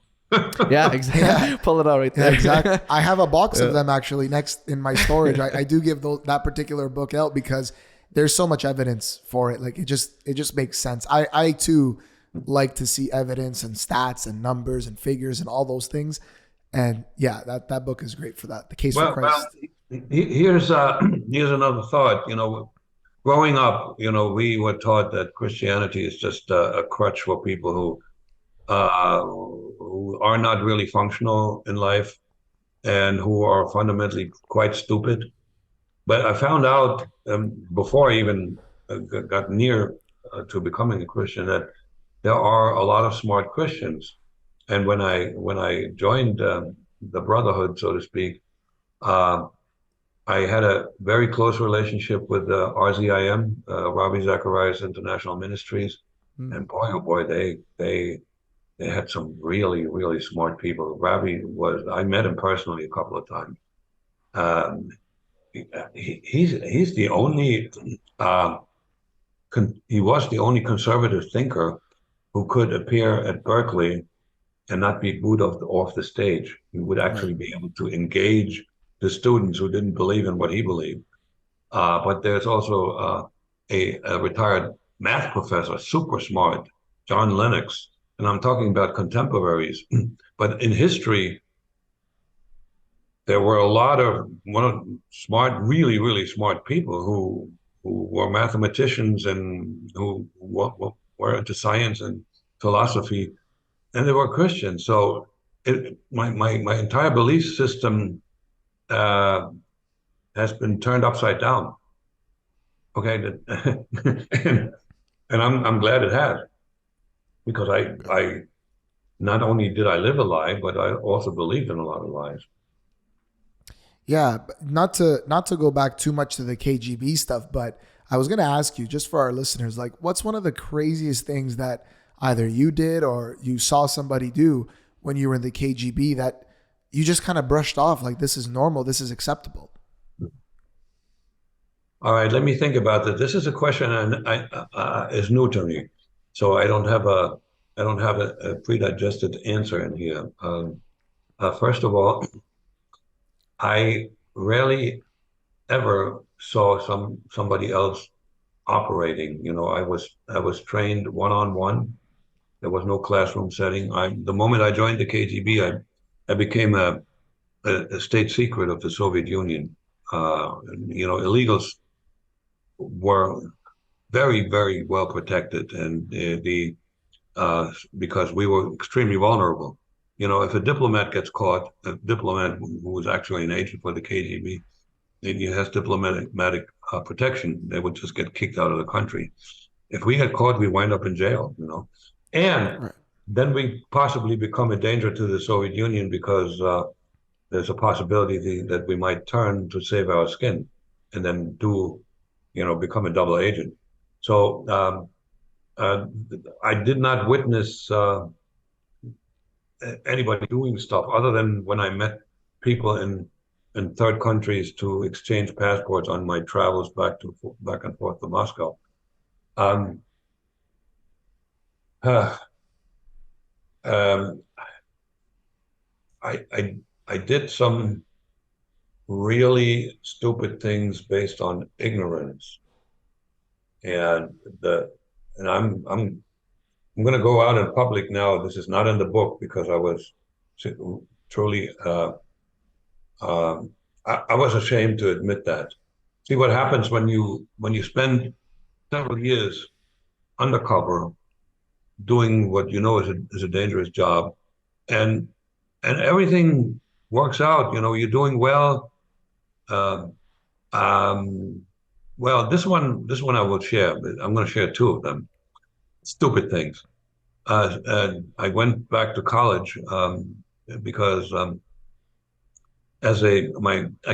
Yeah, exactly. Yeah. Pull it out right Yeah, there. exactly. I have a box of Yeah. them actually next in my storage. I do give that particular book out because there's so much evidence for it. Like it just makes sense. I too like to see evidence and stats and numbers and figures and all those things. And yeah, that book is great for that. The Case for Christ. Here's here's another thought. Growing up, we were taught that Christianity is just a crutch for people who are not really functional in life and who are fundamentally quite stupid. But I found out before I even got near to becoming a Christian that there are a lot of smart Christians. And when I joined the Brotherhood, so to speak, uh, I had a very close relationship with RZIM, Ravi Zacharias International Ministries, Mm. and boy, oh boy, they had some really, really smart people. Ravi I met him personally a couple of times. Um, he's the only uh, he was the only conservative thinker who could appear at Berkeley and not be booed off the stage. He would actually be able to engage the students who didn't believe in what he believed. But there's also a retired math professor, super smart, John Lennox, and I'm talking about contemporaries. But in history, there were a lot of smart, really, really smart people who were mathematicians and who were into science and philosophy, and they were Christians. So my entire belief system uh, has been turned upside down. Okay, and I'm glad it has, because I not only did I live a lie, but I also believed in a lot of lies. Yeah, not to go back too much to the KGB stuff, but I was going to ask you, just for our listeners, like what's one of the craziest things that either you did or you saw somebody do when you were in the KGB that you just kind of brushed off like this is normal, this is acceptable? All right, let me think about that. This is a question is new to me, so I don't have a pre-digested answer in here. First of all, I rarely ever saw somebody else operating. I was trained one-on-one. There was no classroom setting. The moment I joined the KGB, I became a state secret of the Soviet Union. Illegals were very, very well protected, and because we were extremely vulnerable. If a diplomat gets caught, a diplomat who was actually an agent for the KGB, and he has diplomatic protection, they would just get kicked out of the country. If we get caught, we wind up in jail, and Right. then we possibly become a danger to the Soviet Union because there's a possibility that we might turn to save our skin and then become a double agent. So I did not witness anybody doing stuff other than when I met people in third countries to exchange passports on my travels back and forth to Moscow. Um, uh, um, I did some really stupid things based on ignorance, and I'm going to go out in public now. This is not in the book because I was truly I was ashamed to admit that. See what happens when you spend several years undercover doing what you know is a dangerous job, and everything works out. You're doing well. Uh, um, well, this one I will share. I'm going to share two of them. Stupid things. And I went back to college because I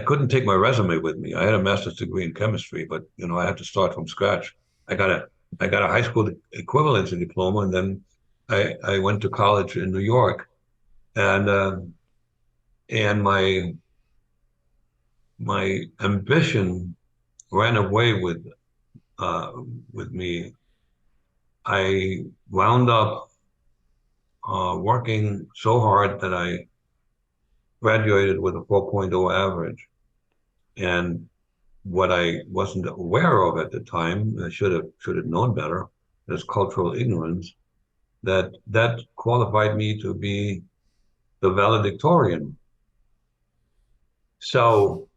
couldn't take my resume with me. I had a master's degree in chemistry, but I had to start from scratch. I got a high school equivalency diploma, and then I went to college in New York, and my ambition ran away with with me. I wound up working so hard that I graduated with a 4.0 average. And what I wasn't aware of at the time, I should have known better, is cultural ignorance, that qualified me to be the valedictorian. So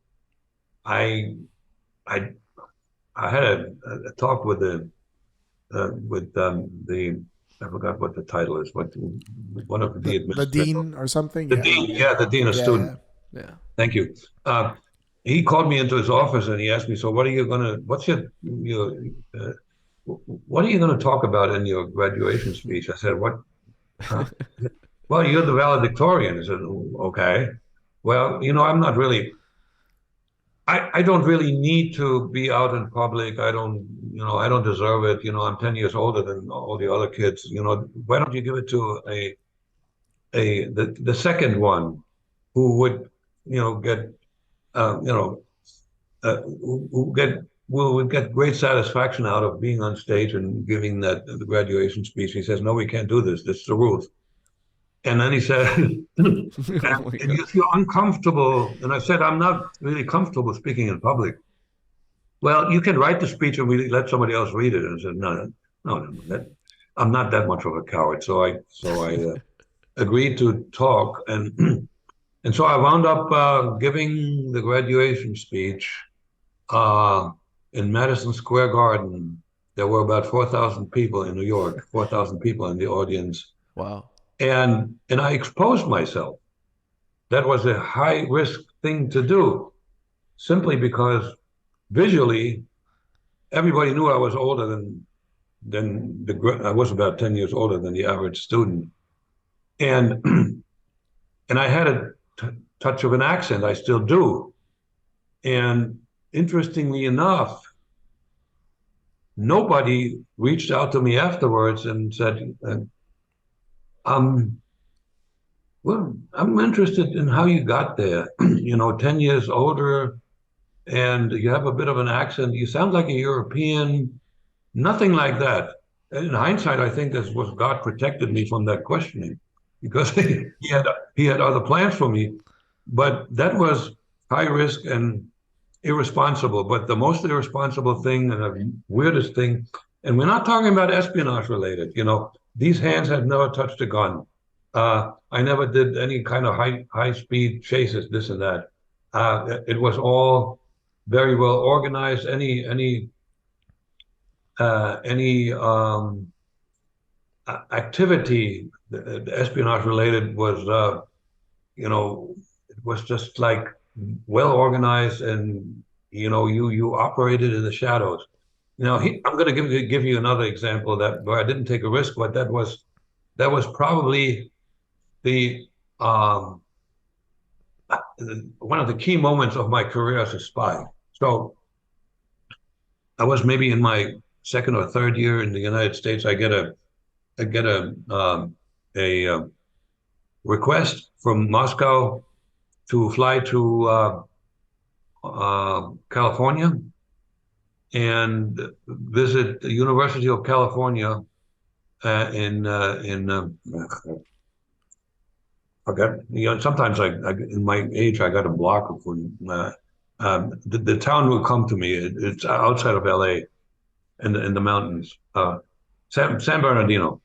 I I had a talk with the I forgot what the title is, what one of the The dean or something. the Yeah. dean, yeah, the dean of Yeah. students. Yeah. Thank you. He called me into his office and he asked me, "So, what are you gonna? What's your what are you gonna talk about in your graduation speech?" I said, "What? Huh? Well, you're the valedictorian." I said, "Okay. Well, I'm not really. I don't really need to be out in public. I don't deserve it. I'm 10 years older than all the other kids. Why don't you give it to the second one who would, get, who would get great satisfaction out of being on stage and giving the graduation speech." He says, "No, we can't do this. This is the rules." And then he said, Oh and my you God. feel uncomfortable. And I said, "I'm not really comfortable speaking in public." "Well, you can write the speech and we let somebody else read it." And I said, No, I'm not that much of a coward. So I agreed to talk. And so I wound up giving the graduation speech in Madison Square Garden. There were about 4,000 people in New York, 4,000 people in the audience. Wow. And I exposed myself. That was a high risk thing to do, simply because visually everybody knew I was older I was about 10 years older than the average student. And and I had a touch of an accent. I still do. And interestingly enough, nobody reached out to me afterwards and said, well, I'm interested in how you got there. 10 years older, and you have a bit of an accent. You sound like a European." Nothing like that. In hindsight, I think this was God protected me from that questioning, because he had other plans for me. But that was high risk and irresponsible. But the most irresponsible thing and the weirdest thing, and we're not talking about espionage related. These hands had never touched a gun. I never did any kind of high speed chases, this and that. It was all very well organized. Any activity, the espionage related, was it was just like well organized, and you operated in the shadows. I'm going to give you another example where I didn't take a risk, but that was probably the one of the key moments of my career as a spy. So I was maybe in my second or third year in the United States. I get a request from Moscow to fly to California and visit the University of California in forgot. Sometimes in my age I got a block of when the town will come to me. It's outside of LA in the mountains, San Bernardino,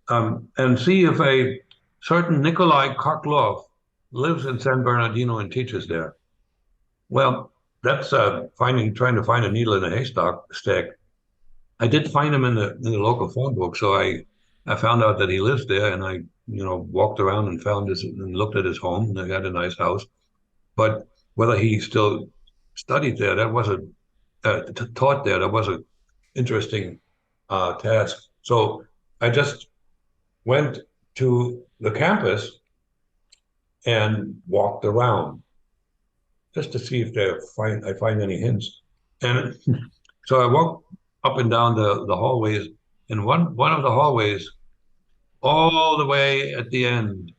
and see if a certain Nikolai Karklov lives in San Bernardino and teaches there. Well, that's trying to find a needle in a haystack. I did find him in the local phone book, so I found out that he lives there, and I walked around and looked at his home. And he had a nice house, but whether he still studied there, that was taught there, that was an interesting task. So I just went to the campus and walked around just to see if I find any hints. And so I walked up and down the hallways, and one of the hallways, all the way at the end,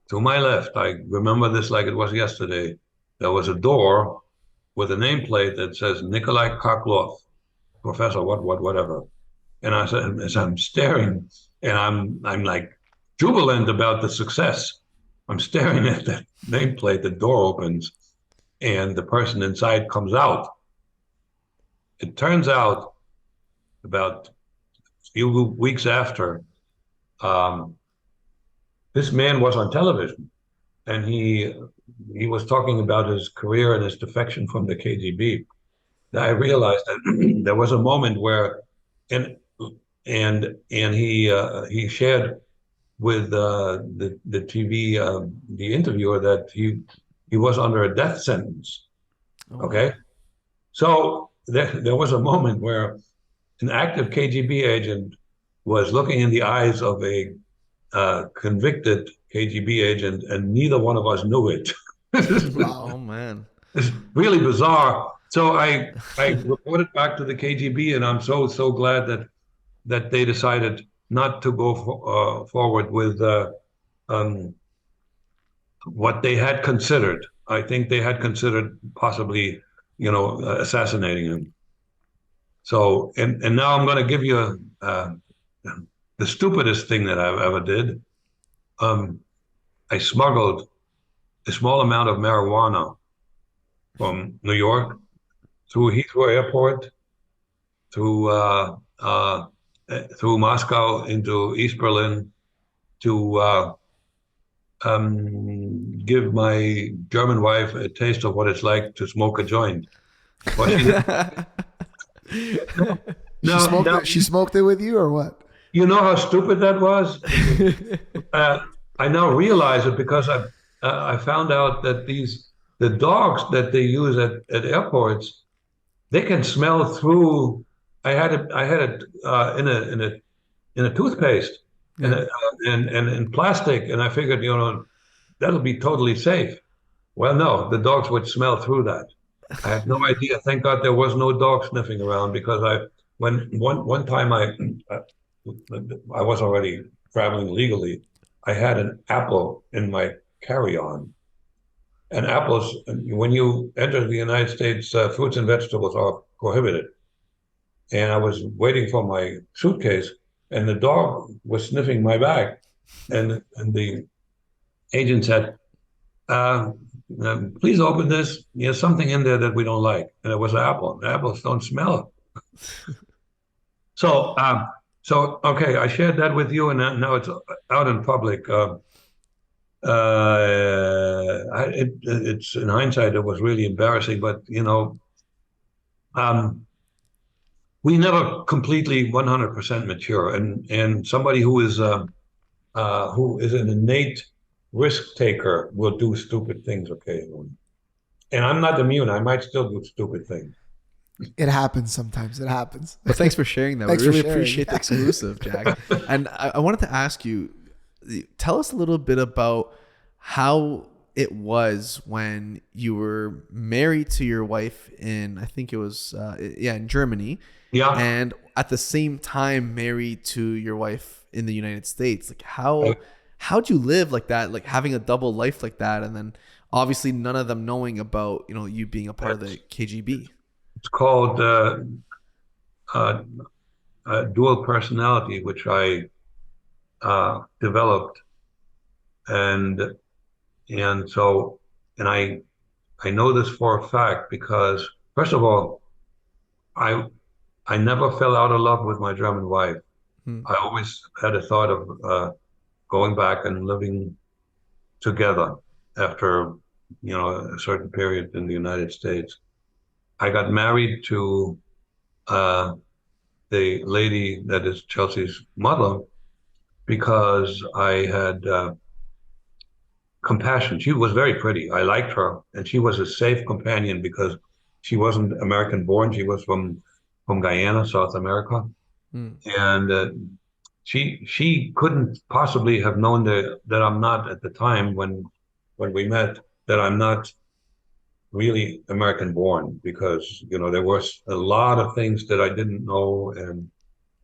to my left, I remember this like it was yesterday, there was a door with a nameplate that says Nikolai Karklov. professor, whatever. And I said, as I'm staring, and I'm like jubilant about the success. I'm staring at that nameplate, the door opens, and the person inside comes out. It turns out about a few weeks after, this man was on television, and he was talking about his career and his defection from the KGB. I realized that there was a moment where, and he shared with the TV the interviewer that he was under a death sentence. Oh, Okay, so there was a moment where an active KGB agent was looking in the eyes of a convicted KGB agent, and neither one of us knew it. wow. Oh man. It's really bizarre. So I reported back to the KGB, and I'm so glad that they decided not to go forward with what they had considered. I think they had considered possibly, assassinating him. So, and now I'm going to give you the stupidest thing that I've ever did. I smuggled a small amount of marijuana from New York through Heathrow Airport, through Moscow into East Berlin to give my German wife a taste of what it's like to smoke a joint. But she smoked it with you, or what? You know how stupid that was? I now realize it because I found out that the dogs that they use at airports, they can smell through. I had it in a toothpaste and in plastic, and I figured that'll be totally safe. Well, no, the dogs would smell through that. I had no idea. Thank God there was no dog sniffing around, because one time I was already traveling legally. I had an apple in my carry-on. And apples, when you enter the United States, fruits and vegetables are prohibited. And I was waiting for my suitcase, and the dog was sniffing my bag. And the agent said, please open this. There's something in there that we don't like. And it was an apple. Apples don't smell. So okay, I shared that with you, and now it's out in public. It's in hindsight, it was really embarrassing, but we never completely 100% mature, and somebody who is an innate risk taker will do stupid things occasionally. And I'm not immune. I might still do stupid things. It happens sometimes. It happens. But thanks for sharing that. Thanks we really for sharing. appreciate the exclusive, Jack. And I wanted to ask you, tell us a little bit about how it was when you were married to your wife in, I think it was, in Germany. Yeah. And at the same time married to your wife in the United States. Like how'd you live like that? Like having a double life like that, and then obviously none of them knowing about, you being a part of the KGB. It's called dual personality, which I developed, and I know this for a fact because, first of all, I never fell out of love with my German wife. I always had a thought of going back and living together after a certain period in the United States. I got married to the lady that is Chelsea's mother because I had compassion. She was very pretty. I liked her, and she was a safe companion because she wasn't American born. She was from Guyana, South America, and she couldn't possibly have known that I'm not, at the time when we met, that I'm not really American born, because there was a lot of things that I didn't know, and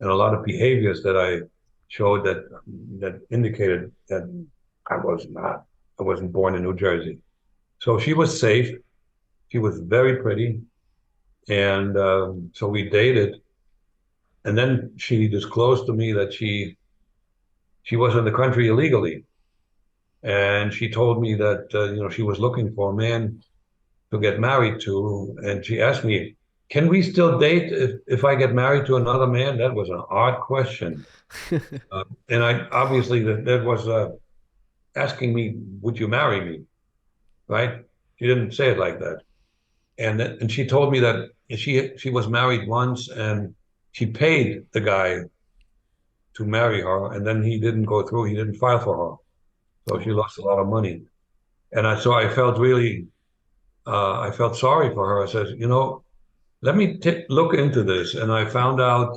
a lot of behaviors that I showed that indicated that I wasn't born in New Jersey. So she was safe. She was very pretty, and so we dated, And then she disclosed to me that she was in the country illegally. And she told me that, she was looking for a man to get married to. And she asked me, can we still date if I get married to another man? That was an odd question. And I obviously that was asking me, would you marry me? Right? She didn't say it like that. And she told me that she was married once and she paid the guy to marry her, and then he didn't go through. He didn't file for her, so she lost a lot of money. And so I felt really, I felt sorry for her. I said, let me look into this. And I found out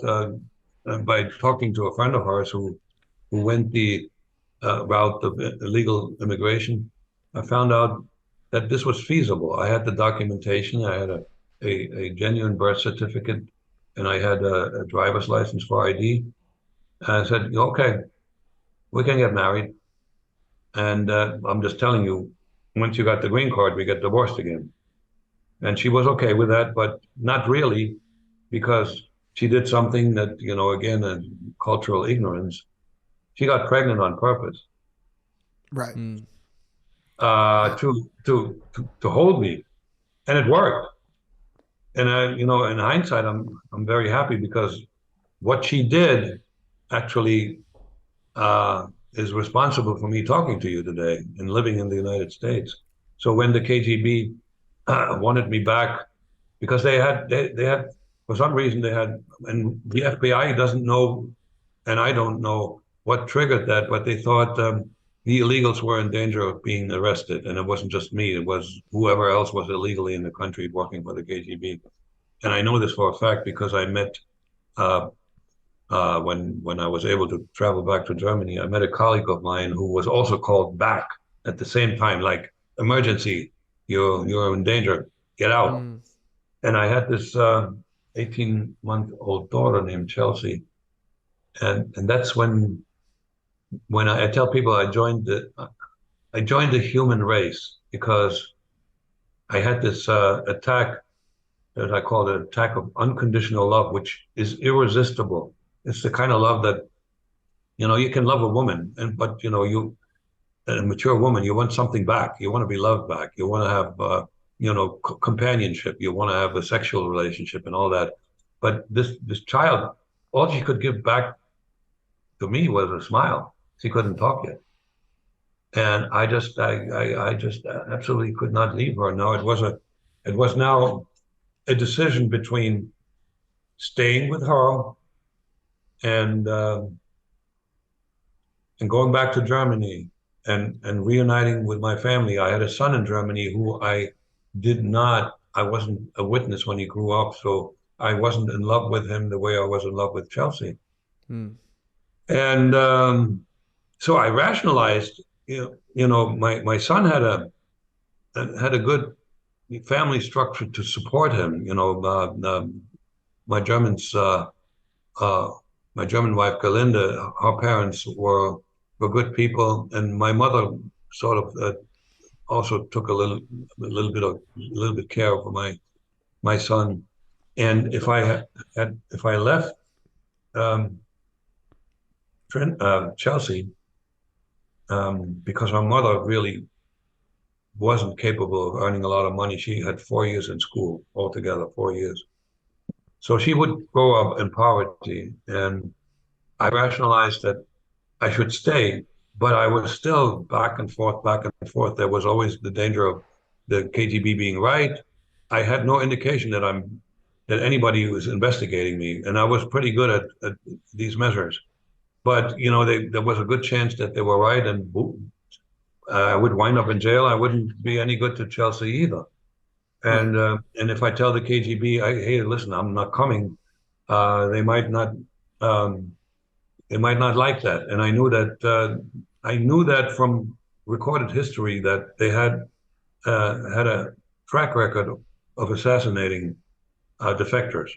by talking to a friend of hers who went the route of illegal immigration. I found out that this was feasible. I had the documentation. I had a genuine birth certificate, and I had a driver's license for ID. And I said, okay, we can get married. And I'm just telling you, once you got the green card, we get divorced again. And she was okay with that, but not really, because she did something that, again, cultural ignorance. She got pregnant on purpose. Right. To hold me, and it worked. And in hindsight, I'm very happy, because what she did actually is responsible for me talking to you today and living in the United States. So when the KGB wanted me back, because they had for some reason and the FBI doesn't know, and I don't know what triggered that, but they thought the illegals were in danger of being arrested, and it wasn't just me; it was whoever else was illegally in the country working for the KGB. And I know this for a fact because I met when I was able to travel back to Germany, I met a colleague of mine who was also called back at the same time, like, emergency, you're in danger, get out. And I had this 18-month-old daughter named Chelsea, and that's when I tell people I joined the human race, because I had this attack that I call the attack of unconditional love, which is irresistible. It's the kind of love that, you can love a woman, but a mature woman, you want something back. You want to be loved back. You want to have, companionship. You want to have a sexual relationship and all that. But this child, all she could give back to me was a smile. She couldn't talk yet. And I just absolutely could not leave her. No, it was now a decision between staying with her and going back to Germany and reuniting with my family. I had a son in Germany who I wasn't a witness when he grew up, so I wasn't in love with him the way I was in love with Chelsea. And so I rationalized, my son had a good family structure to support him. My my German wife Galinda, her parents were good people, and my mother sort of also took a little bit care for my son. And if I left Chelsea, because her mother really wasn't capable of earning a lot of money. She had 4 years in school altogether, 4 years. So she would grow up in poverty, and I rationalized that I should stay, but I was still back and forth, back and forth. There was always the danger of the KGB being right. I had no indication that anybody was investigating me, and I was pretty good at these measures. But there was a good chance that they were right, and I would wind up in jail. I wouldn't be any good to Chelsea either. And if I tell the KGB, hey, listen, I'm not coming, they might not like that. And I knew that from recorded history that they had a track record of assassinating defectors.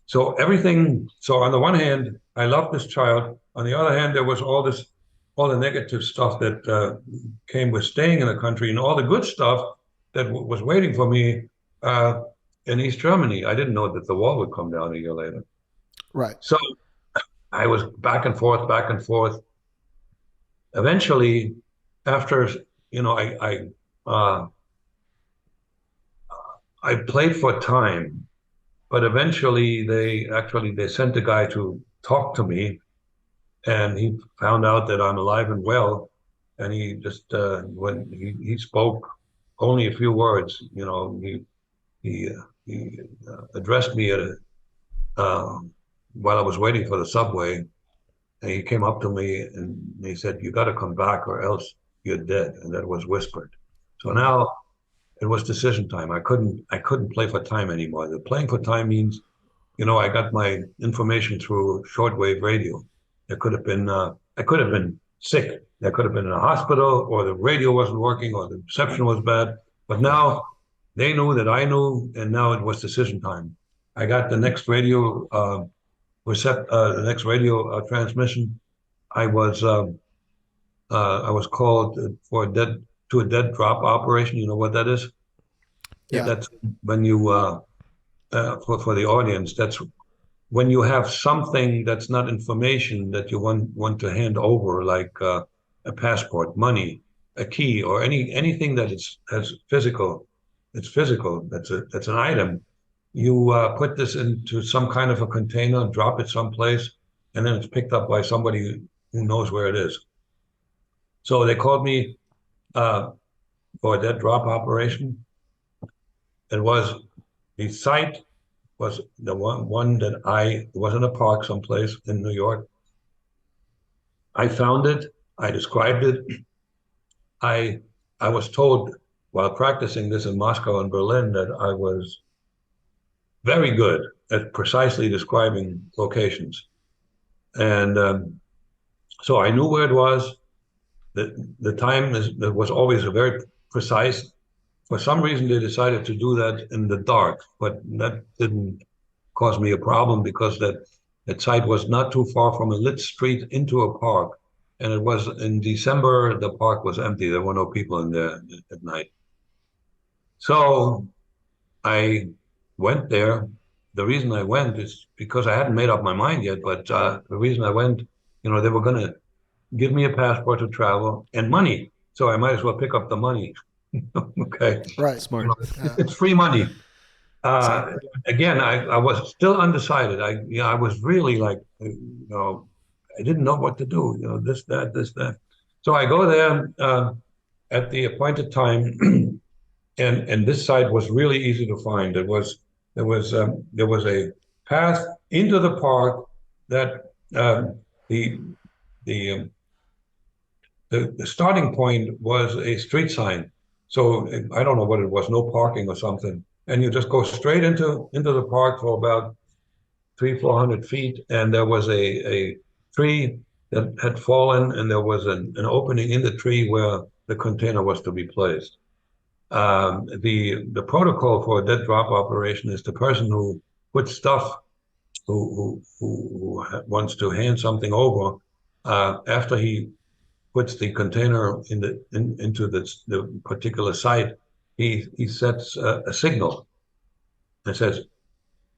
So on the one hand, I loved this child. On the other hand, there was all the negative stuff that came with staying in the country, and all the good stuff that was waiting for me in East Germany. I didn't know that the wall would come down a year later. Right. So I was back and forth, back and forth. Eventually, after, you know, I played for time, but eventually they sent a guy to talk to me, and he found out that I'm alive and well, and he just when he spoke only a few words, you know, he addressed me at while I was waiting for the subway, and he came up to me and he said, "You got to come back, or else you're dead," and that was whispered. So now it was decision time. I couldn't play for time anymore. The playing for time means, you know, I got my information through shortwave radio. It could have been I could have been sick. I could have been in a hospital, or the radio wasn't working, or the reception was bad. But now they knew that I knew, and now it was decision time. I got the next radio the next radio transmission. I was called for a dead drop operation. You know what that is? Yeah. That's when you for the audience. That's when you have something that's not information that you want to hand over, like a passport, money, a key, or anything that has physical. It's physical. That's an item. You put this into some kind of a container, drop it someplace, and then it's picked up by somebody who knows where it is. So they called me for that drop operation. The site was the one that it was in a park someplace in New York. I found it. I described it. I was told while practicing this in Moscow and Berlin that I was very good at precisely describing locations. And so I knew where it was. The time was always a very precise. For some reason, they decided to do that in the dark, but that didn't cause me a problem because that site was not too far from a lit street into a park. And it was in December, the park was empty. There were no people in there at night. So I went there. The reason I went is because I hadn't made up my mind yet, but the reason I went, you know, they were going to give me a passport to travel and money. So I might as well pick up the money. Okay. Right. Smart. You know, it's free money. Again, I was still undecided. I was really like, you know, I didn't know what to do. You know, this, that. So I go there at the appointed time, and this site was really easy to find. There was a path into the park that the starting point was a street sign. So I don't know what it was, no parking or something. And you just go straight into the park for about 300-400 feet. And there was a tree that had fallen, and there was an opening in the tree where the container was to be placed. The protocol for a dead drop operation is the person who puts stuff, who wants to hand something over, after he puts the container into the particular site, he sets a signal that says,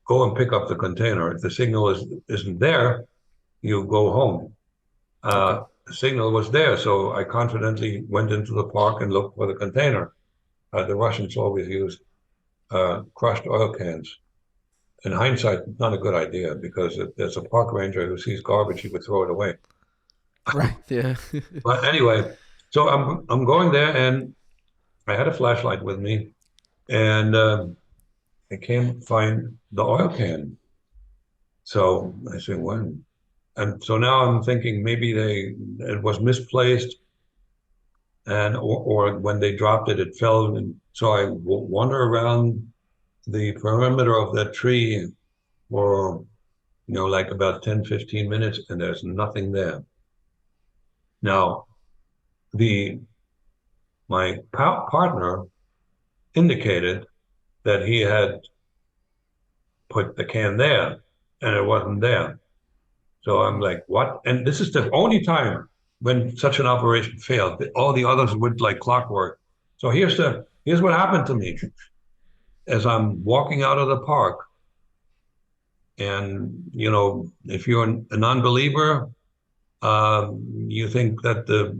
"Go and pick up the container." If the signal isn't there, you go home. The signal was there, so I confidently went into the park and looked for the container. The Russians always used crushed oil cans. In hindsight, not a good idea, because if there's a park ranger who sees garbage, he would throw it away. Right. Yeah. But anyway, so I'm going there, and I had a flashlight with me, and I can't find the oil can. So I said, when? And so now I'm thinking maybe it was misplaced, and or when they dropped it, it fell. And so I wander around the perimeter of that tree for, you know, like about 10-15 minutes, and there's nothing there. Now, my partner indicated that he had put the can there, and it wasn't there. So I'm like, what? And this is the only time when such an operation failed. All the others went like clockwork. So here's what happened to me. As I'm walking out of the park, And, you know, if you're a non-believer, you think that the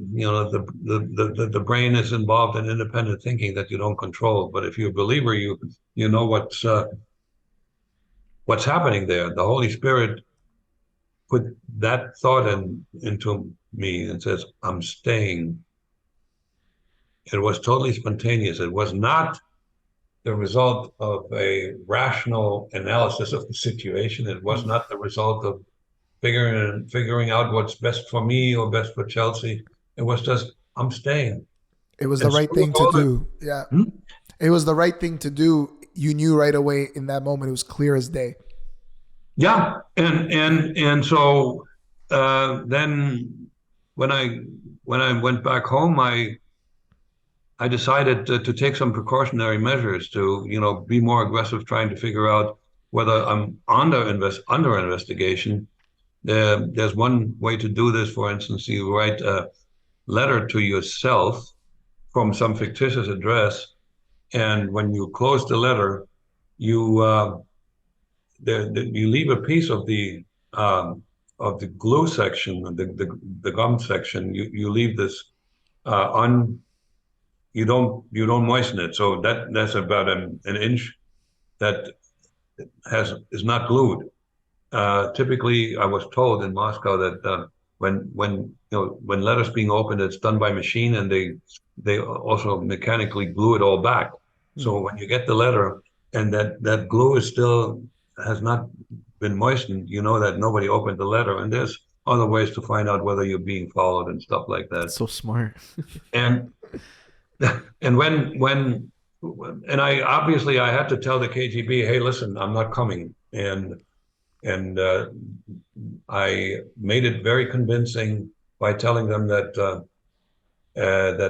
brain is involved in independent thinking that you don't control. But if you're a believer, you know what's happening there. The Holy Spirit put that thought into me and says, I'm staying. It was totally spontaneous. It was not the result of a rational analysis of the situation. It was not the result of figuring out what's best for me or best for Chelsea. It was just, I'm staying. It was And the right thing to all that- do. Yeah. It was the right thing to do. You knew right away in that moment. It was clear as day. Yeah, and so then when I went back home, I decided to take some precautionary measures to, you know, be more aggressive, trying to figure out whether I'm under investigation. There's one way to do this. For instance, you write a letter to yourself from some fictitious address, and when you close the letter, you you leave a piece of the glue section, the gum section. You leave this on. You don't moisten it, so that's about an inch that is not glued. Typically, I was told in Moscow that when letters being opened, it's done by machine, and they also mechanically glue it all back. So when you get the letter and that glue has not been moistened, you know that nobody opened the letter. And there's other ways to find out whether you're being followed and stuff like that. So smart. And when I obviously I had to tell the KGB, hey, listen, I'm not coming. And I made it very convincing by telling them that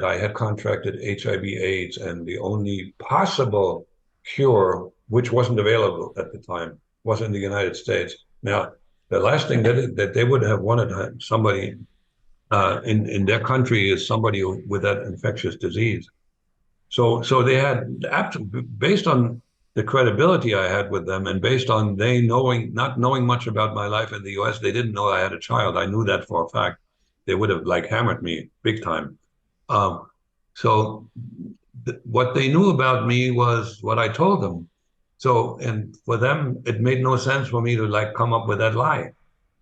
I had contracted HIV/AIDS, and the only possible cure, which wasn't available at the time, was in the United States. Now, the last thing that they would have wanted somebody in their country is somebody with that infectious disease. So they had, based on the credibility I had with them, and based on they not knowing much about my life in the U.S., they didn't know I had a child. I knew that for a fact. They would have hammered me big time. So what they knew about me was what I told them. So, and for them, it made no sense for me to come up with that lie,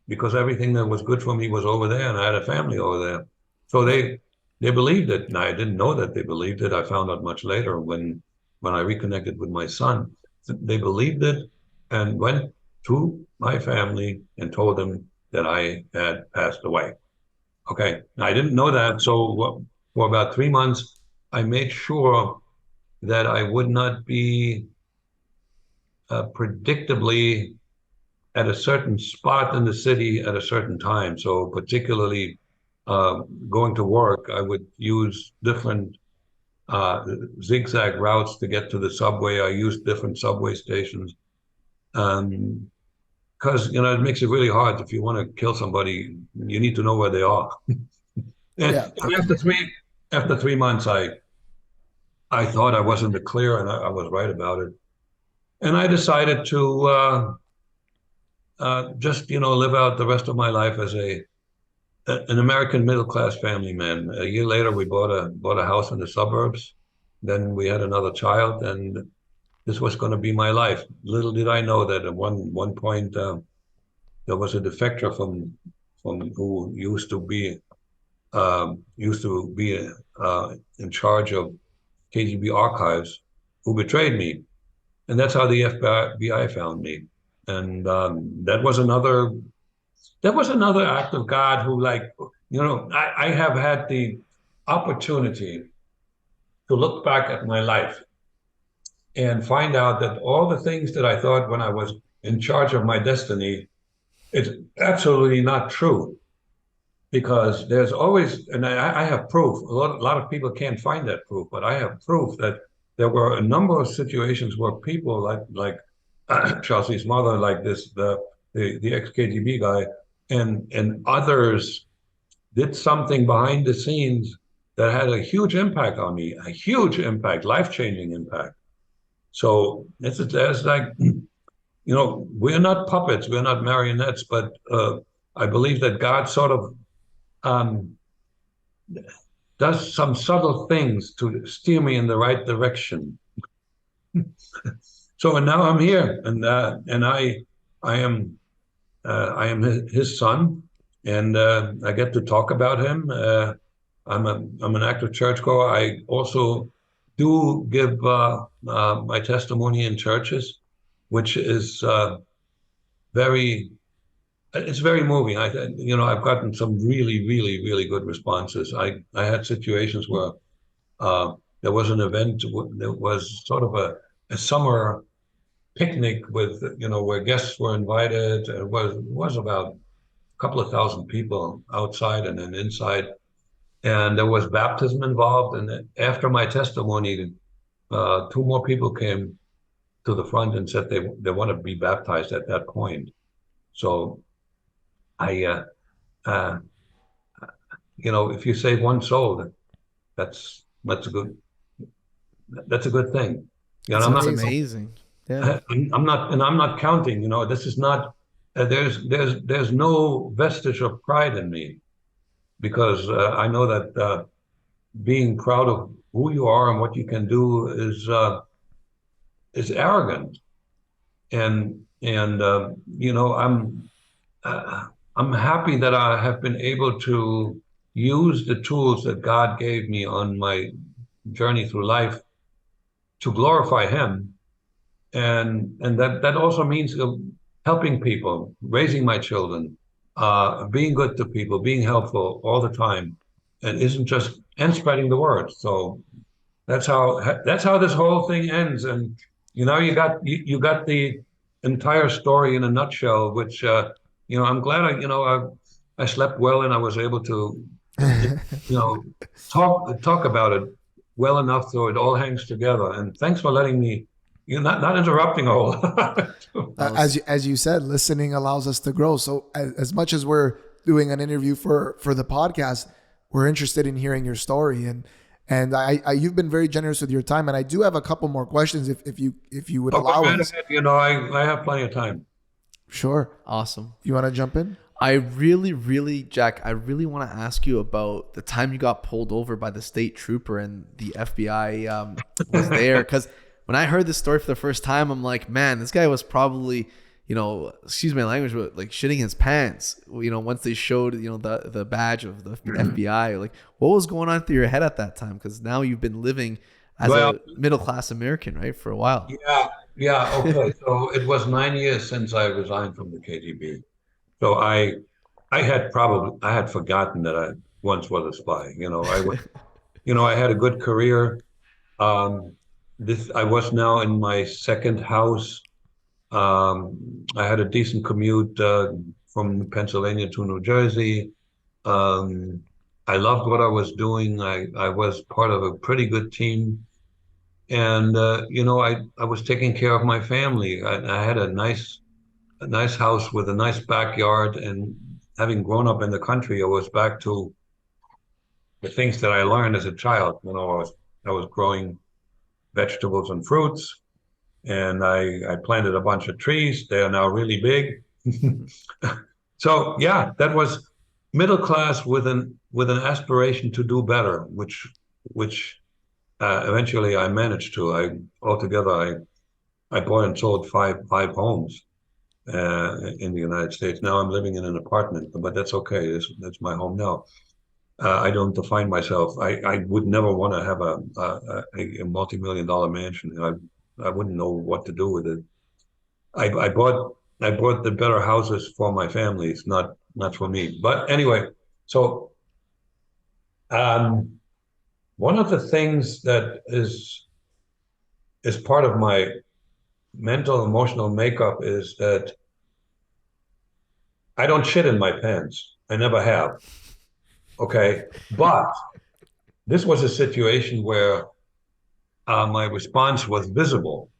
because everything that was good for me was over there, and I had a family over there. So they believed it, and I didn't know that they believed it. I found out much later when I reconnected with my son. They believed it and went to my family and told them that I had passed away. Okay, I didn't know that. So for about 3 months, I made sure that I would not be predictably at a certain spot in the city at a certain time. So particularly going to work, I would use different zigzag routes to get to the subway. I used different subway stations because it makes it really hard. If you want to kill somebody, you need to know where they are. And after 3 months, I thought I was in the clear, and I was right about it. And I decided to just live out the rest of my life as an American middle-class family man. A year later, we bought a house in the suburbs. Then we had another child, and this was going to be my life. Little did I know that at one point there was a defector from who used to be in charge of KGB archives, who betrayed me, and that's how the FBI found me. And that was another act of God who, I have had the opportunity to look back at my life and find out that all the things that I thought when I was in charge of my destiny, it's absolutely not true. Because there's always, and I have proof, a lot of people can't find that proof, but I have proof that there were a number of situations where people like Chelsea's mother, like this, the ex-KGB guy, and others did something behind the scenes that had a huge impact on me, a huge impact, life-changing impact. So there's we're not puppets, we're not marionettes, but I believe that God sort of um, does some subtle things to steer me in the right direction. So, and now I'm here, and I am his son, and I get to talk about him. I'm an active churchgoer. I also do give my testimony in churches, which is very it's very moving. I've gotten some really, really, really good responses. I had situations where there was an event that was sort of a summer picnic with, where guests were invited. It was about a couple of thousand people outside and then inside, and there was baptism involved. And after my testimony, two more people came to the front and said they want to be baptized at that point. So I, uh, if you save one soul, that's a good thing. That's I'm That's not, amazing. Yeah. I'm not counting. This is not. There's no vestige of pride in me, because I know that being proud of who you are and what you can do is arrogant, and I'm happy that I have been able to use the tools that God gave me on my journey through life to glorify Him, and that also means helping people, raising my children, being good to people, being helpful all the time, and spreading the word. So that's how this whole thing ends. And you got the entire story in a nutshell, which I'm glad I slept well and I was able to talk about it well enough so it all hangs together. And thanks for letting me, not interrupting a whole lot. As you said, listening allows us to grow. So as much as we're doing an interview for the podcast, we're interested in hearing your story, and I you've been very generous with your time, and I do have a couple more questions if you would allow us. I have plenty of time. Sure. Awesome. You want to jump in? I really, Jack, I really want to ask you about the time you got pulled over by the state trooper and the FBI was there. Because when I heard this story for the first time, I'm like, man, this guy was probably, excuse my language, but like shitting his pants, once they showed, the badge of the FBI. Like, what was going on through your head at that time? Because now you've been living as a middle-class American, right, for a while. Yeah. Okay. So it was 9 years since I resigned from the KGB. So I had forgotten that I once was a spy. I had a good career. I was now in my second house. I had a decent commute from Pennsylvania to New Jersey. I loved what I was doing. I was part of a pretty good team. And, I was taking care of my family. I had a nice house with a nice backyard. And having grown up in the country, I was back to the things that I learned as a child. I was growing vegetables and fruits, and I planted a bunch of trees. They are now really big. So yeah, that was middle class with an aspiration to do better, which eventually I managed to. I bought and sold five homes in the United States. Now I'm living in an apartment, but that's okay. That's my home now. I don't define myself. I would never want to have a multi-million-dollar mansion. I wouldn't know what to do with it. I bought the better houses for my families, not for me. But anyway, so one of the things that is part of my mental emotional makeup is that I don't shit in my pants. I never have. Okay, but this was a situation where my response was visible.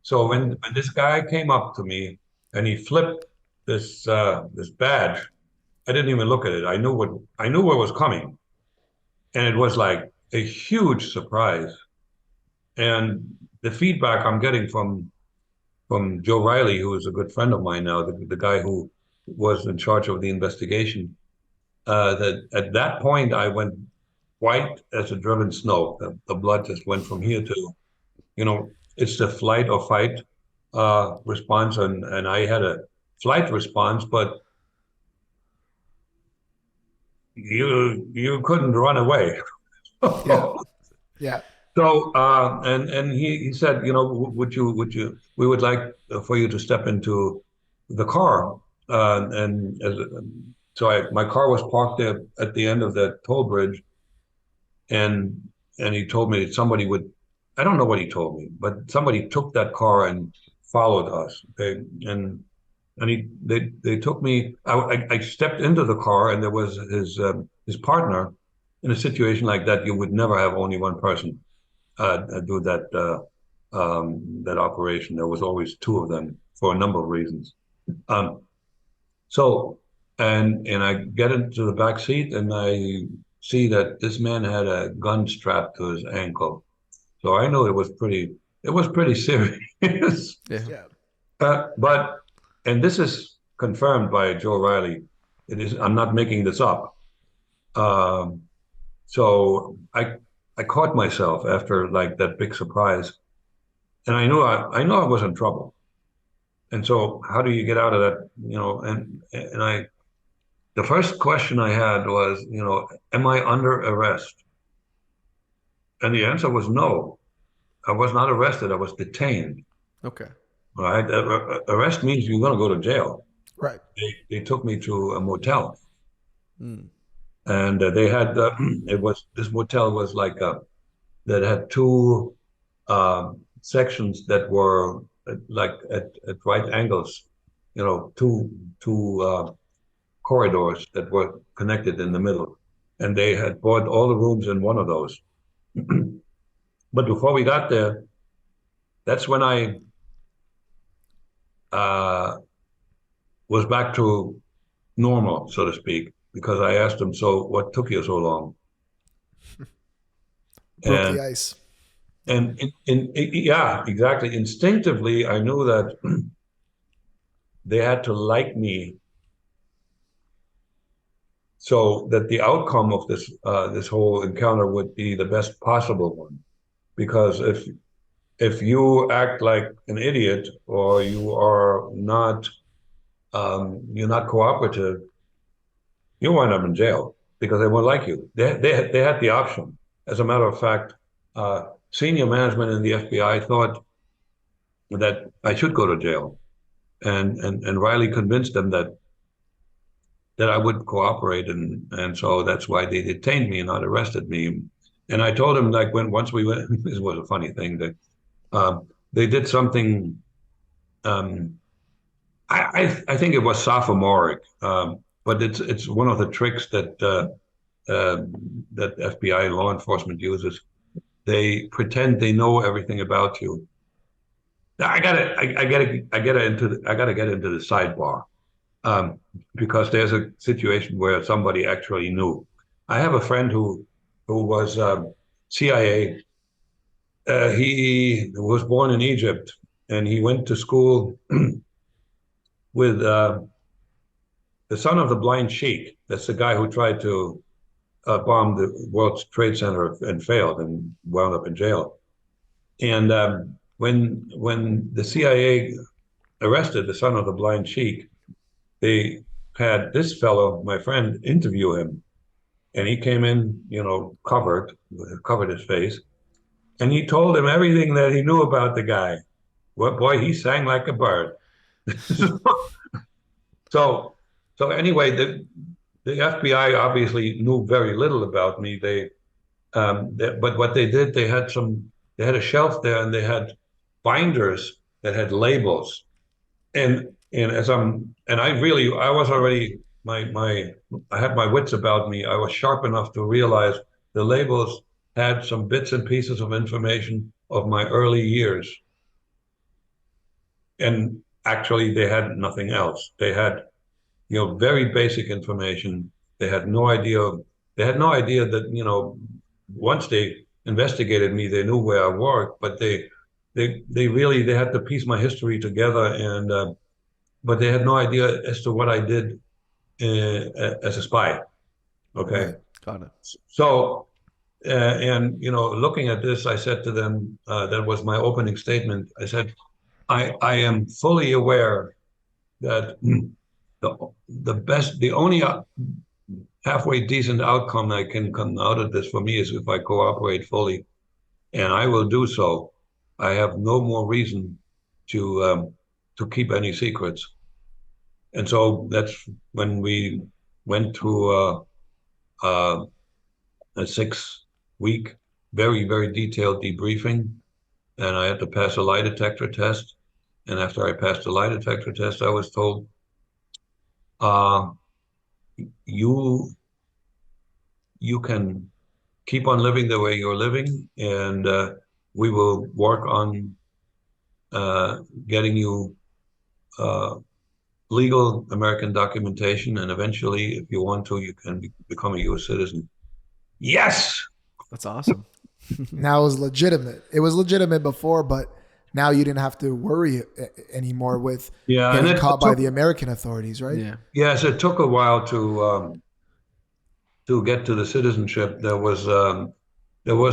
So when this guy came up to me and he flipped this badge, I didn't even look at it. I knew what was coming, and it was like a huge surprise. And the feedback I'm getting from from Joe Riley, who is a good friend of mine now, the guy who was in charge of the investigation, that at that point I went white as a driven snow. The blood just went from here to, it's the flight or fight response, and I had a flight response, but you couldn't run away. Yeah. Yeah. So and he said, would you we would like for you to step into the car, and so my car was parked there at the end of the toll bridge, and he told me that somebody would, I don't know what he told me, but somebody took that car and followed us. They took me. I stepped into the car, and there was his partner. In a situation like that, you would never have only one person do that operation. There was always two of them for a number of reasons. So I get into the back seat, and I see that this man had a gun strapped to his ankle. So I know it was pretty serious. Yeah. And this is confirmed by Joe Riley. I'm not making this up. So I caught myself after like that big surprise, and I knew I was in trouble. And so how do you get out of that? The first question I had was, am I under arrest? And the answer was no. I was not arrested. I was detained. Okay. Right? Arrest means you're going to go to jail. Right. They took me to a motel. Mm. And they had this motel was like that had two sections that were like at right angles, two corridors that were connected in the middle, and they had bought all the rooms in one of those. But before we got there, that's when I was back to normal, so to speak. Because I asked him, so what took you so long? Broke the ice. And yeah, exactly. Instinctively, I knew that they had to like me so that the outcome of this whole encounter would be the best possible one. Because if you act like an idiot or you are not you're not cooperative, you wind up in jail because they won't like you. They had the option. As a matter of fact, senior management in the FBI thought that I should go to jail, and Riley convinced them that I would cooperate, and so that's why they detained me and not arrested me. And I told him, like, once we went, this was a funny thing, that they did something. I think it was sophomoric. But it's one of the tricks that that FBI law enforcement uses. They pretend they know everything about you. I gotta get into the sidebar because there's a situation where somebody actually knew. I have a friend who was CIA. He was born in Egypt, and he went to school with the son of the blind sheik. That's the guy who tried to bomb the World Trade Center and failed and wound up in jail. And when the CIA arrested the son of the blind sheik, they had this fellow, my friend, interview him. And he came in, covered his face. And he told him everything that he knew about the guy. Well, boy, he sang like a bird. So anyway, the FBI obviously knew very little about me. But what they did, they had a shelf there, and they had binders that had labels. And I was already I had my wits about me. I was sharp enough to realize the labels had some bits and pieces of information of my early years. And actually, they had nothing else. They had very basic information. They had no idea that, once they investigated me, they knew where I worked, but they they had to piece my history together, and but they had no idea as to what I did as a spy. Okay, Right. Got it. so and looking at this, I said to them, that was my opening statement. I said, I am fully aware that the only halfway decent outcome that can come out of this for me is if I cooperate fully, and I will do so. I have no more reason to keep any secrets. And so that's when we went through a 6-week, very, very detailed debriefing, and I had to pass a lie detector test. And after I passed the lie detector test, I was told, you can keep on living the way you're living, and we will work on getting you legal American documentation, and eventually, if you want to, you can become a U.S. citizen. Yes! That's awesome. Now it was legitimate. It was legitimate before, but now you didn't have to worry anymore with getting caught by the American authorities, right? Yeah. Yes, it took a while to get to the citizenship. There was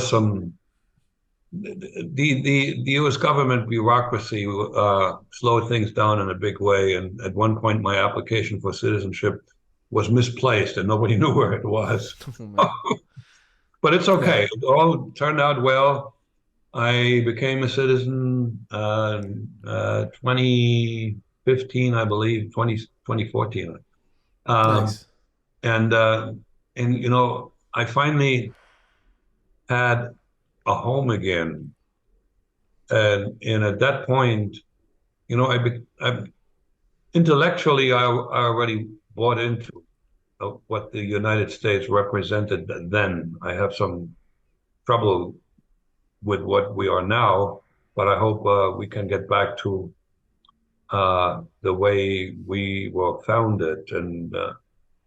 some the U.S. government bureaucracy slowed things down in a big way, and at one point my application for citizenship was misplaced and nobody knew where it was. But it's okay. It all turned out well. I became a citizen 2015, I believe, 2014. Nice. And I finally had a home again. And at that point, I intellectually, I already bought into what the United States represented then. I have some trouble with what we are now, but I hope we can get back to the way we were founded. And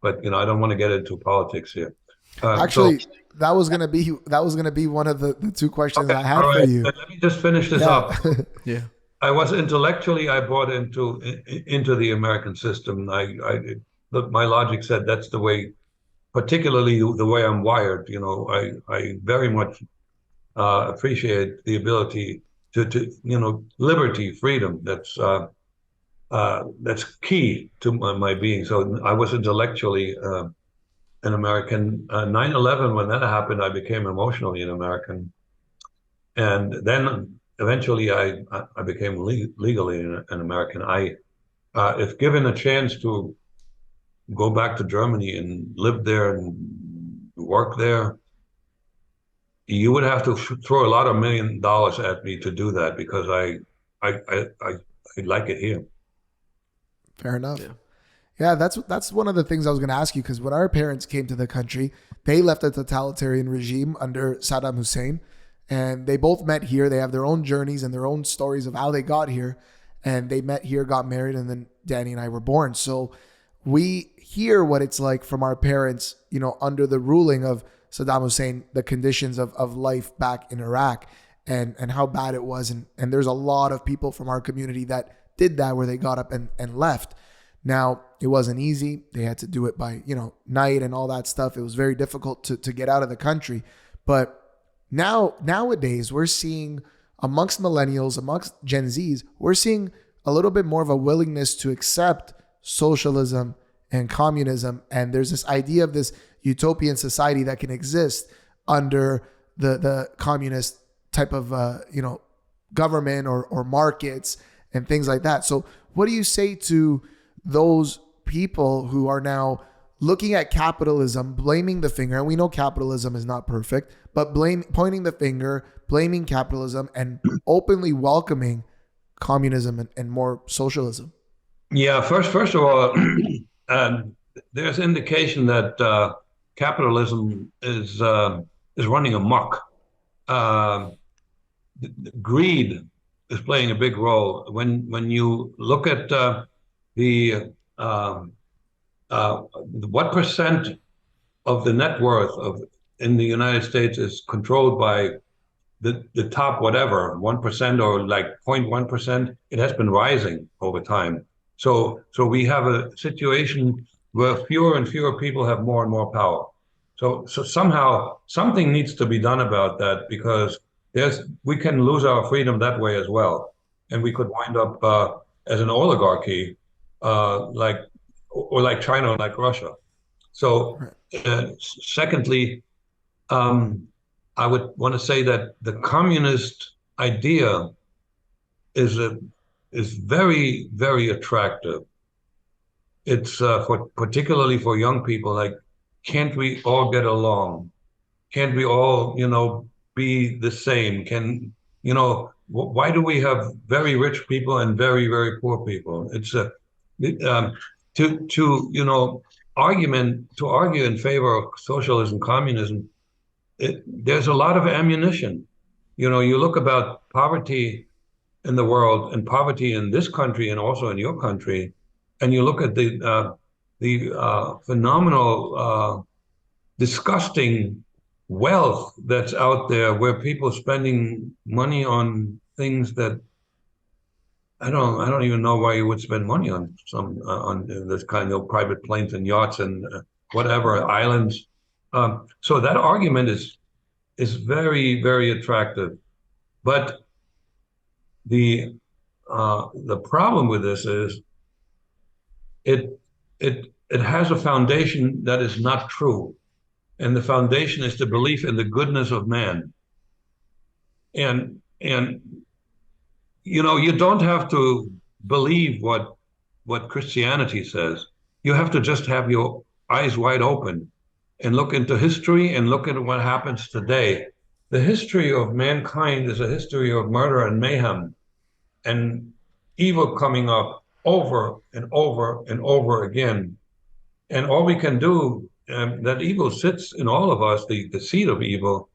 but I don't want to get into politics here. Actually, that was gonna be one of the two questions I had for you. Let me just finish this up. Yeah. I was intellectually, I bought into the American system. My logic said that's the way, particularly the way I'm wired. I very much appreciate the ability to liberty, freedom. That's key to my being. So I was intellectually an American. 9/11, when that happened, I became emotionally an American, and then eventually I became legally an American. If given a chance to go back to Germany and live there and work there, you would have to throw a lot of $1 million at me to do that, because I like it here. Fair enough. Yeah, that's one of the things I was going to ask you, because when our parents came to the country, they left a totalitarian regime under Saddam Hussein, and they both met here. They have their own journeys and their own stories of how they got here, and they met here, got married, and then Danny and I were born. So we hear what it's like from our parents, under the ruling of Saddam Hussein, the conditions of life back in Iraq, and how bad it was. And there's a lot of people from our community that did that, where they got up and left. Now, it wasn't easy. They had to do it by, night and all that stuff. It was very difficult to get out of the country. But nowadays, we're seeing amongst millennials, amongst Gen Zs, we're seeing a little bit more of a willingness to accept socialism and communism. And there's this idea of this utopian society that can exist under the communist type of, government or markets and things like that. So what do you say to those people who are now looking at capitalism, blaming the finger? And we know capitalism is not perfect, but pointing the finger, blaming capitalism, and openly welcoming communism and more socialism. Yeah, first of all, there's indication that capitalism is running amok. Greed is playing a big role. When you look at what percent of the net worth in the United States is controlled by the top whatever 1% or like 0.1%, it has been rising over time. So we have a situation where fewer and fewer people have more and more power. So somehow something needs to be done about that, because we can lose our freedom that way as well, and we could wind up as an oligarchy, like China, like Russia. So secondly, I would want to say that the communist idea is very, very attractive. It's particularly for young people, like, can't we all get along? Can't we all, be the same? Why do we have very rich people and very, very poor people? It's to argue in favor of socialism, communism. There's a lot of ammunition. You look about poverty in the world and poverty in this country and also in your country, and you look at the phenomenal, disgusting wealth that's out there, where people are spending money on things that I don't even know why you would spend money on on this kind of private planes and yachts and whatever islands. So that argument is very, very attractive, but the problem with this is it has a foundation that is not true, and the foundation is the belief in the goodness of man. And you don't have to believe what Christianity says. You have to just have your eyes wide open and look into history and look at what happens today. The history of mankind is a history of murder and mayhem and evil coming up over and over and over again. And all we can do, that evil sits in all of us, the seed of evil.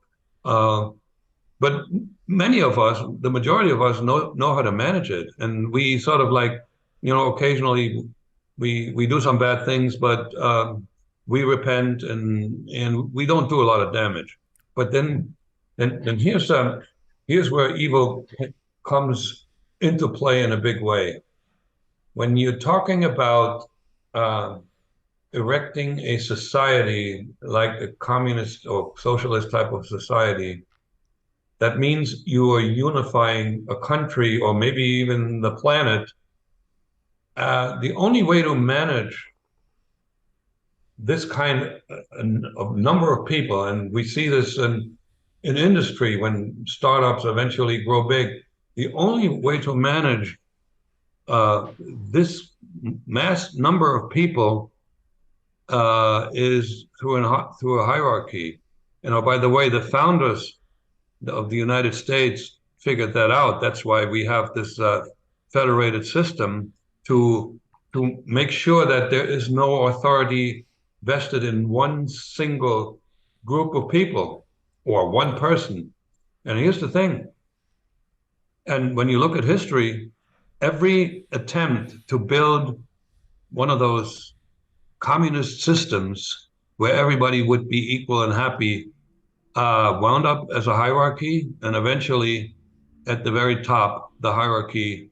But many of us, the majority of us, know how to manage it. And we sort of occasionally we do some bad things, but we repent and we don't do a lot of damage. But then here's where evil comes into play in a big way. When you're talking about erecting a society like a communist or socialist type of society, that means you are unifying a country or maybe even the planet. The only way to manage this kind of number of people, and we see this in industry when startups eventually grow big, the only way to manage this mass number of people is through a hierarchy. By the way, the founders of the United States figured that out. That's why we have this federated system to make sure that there is no authority vested in one single group of people or one person. And here's the thing. And when you look at history, every attempt to build one of those communist systems where everybody would be equal and happy wound up as a hierarchy, and eventually at the very top, the hierarchy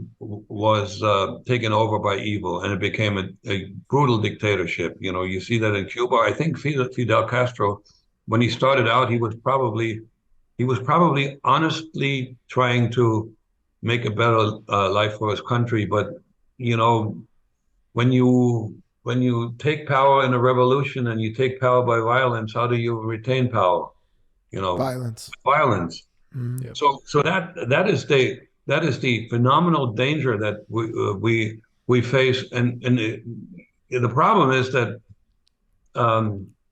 was taken over by evil, and it became a brutal dictatorship. You see that in Cuba. I think Fidel Castro, when he started out, he was probably honestly trying to make a better life for his country. But when you take power in a revolution and you take power by violence, how do you retain power? Violence. Mm-hmm. Yep. So that is the phenomenal danger that we face, and the problem is that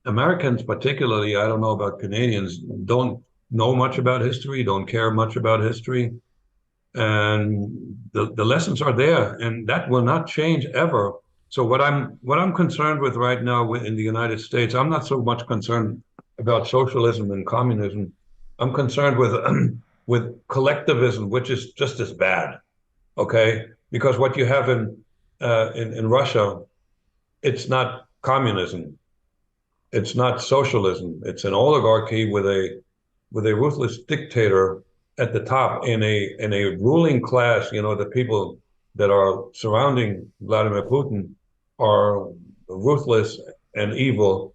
Americans, particularly, I don't know about Canadians, don't know much about history, don't care much about history, and the lessons are there, and that will not change ever. So what I'm concerned with right now in the United States, I'm not so much concerned about socialism and communism. I'm concerned with collectivism, which is just as bad, okay? Because what you have in Russia, it's not communism, it's not socialism, it's an oligarchy with a with a ruthless dictator at the top in a ruling class. You know, the people that are surrounding Vladimir Putin are ruthless and evil,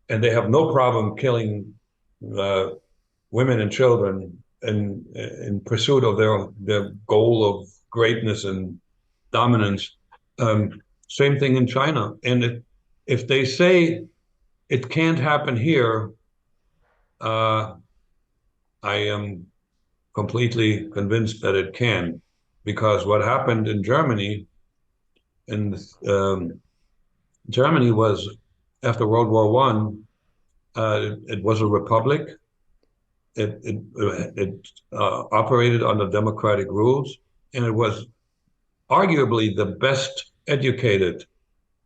and they have no problem killing women and children in pursuit of their goal of greatness and dominance. Same thing in China. And if they say it can't happen here, I am completely convinced that it can, because what happened in Germany, and Germany was, after World War One, it was a republic. It operated under democratic rules, and it was arguably the best educated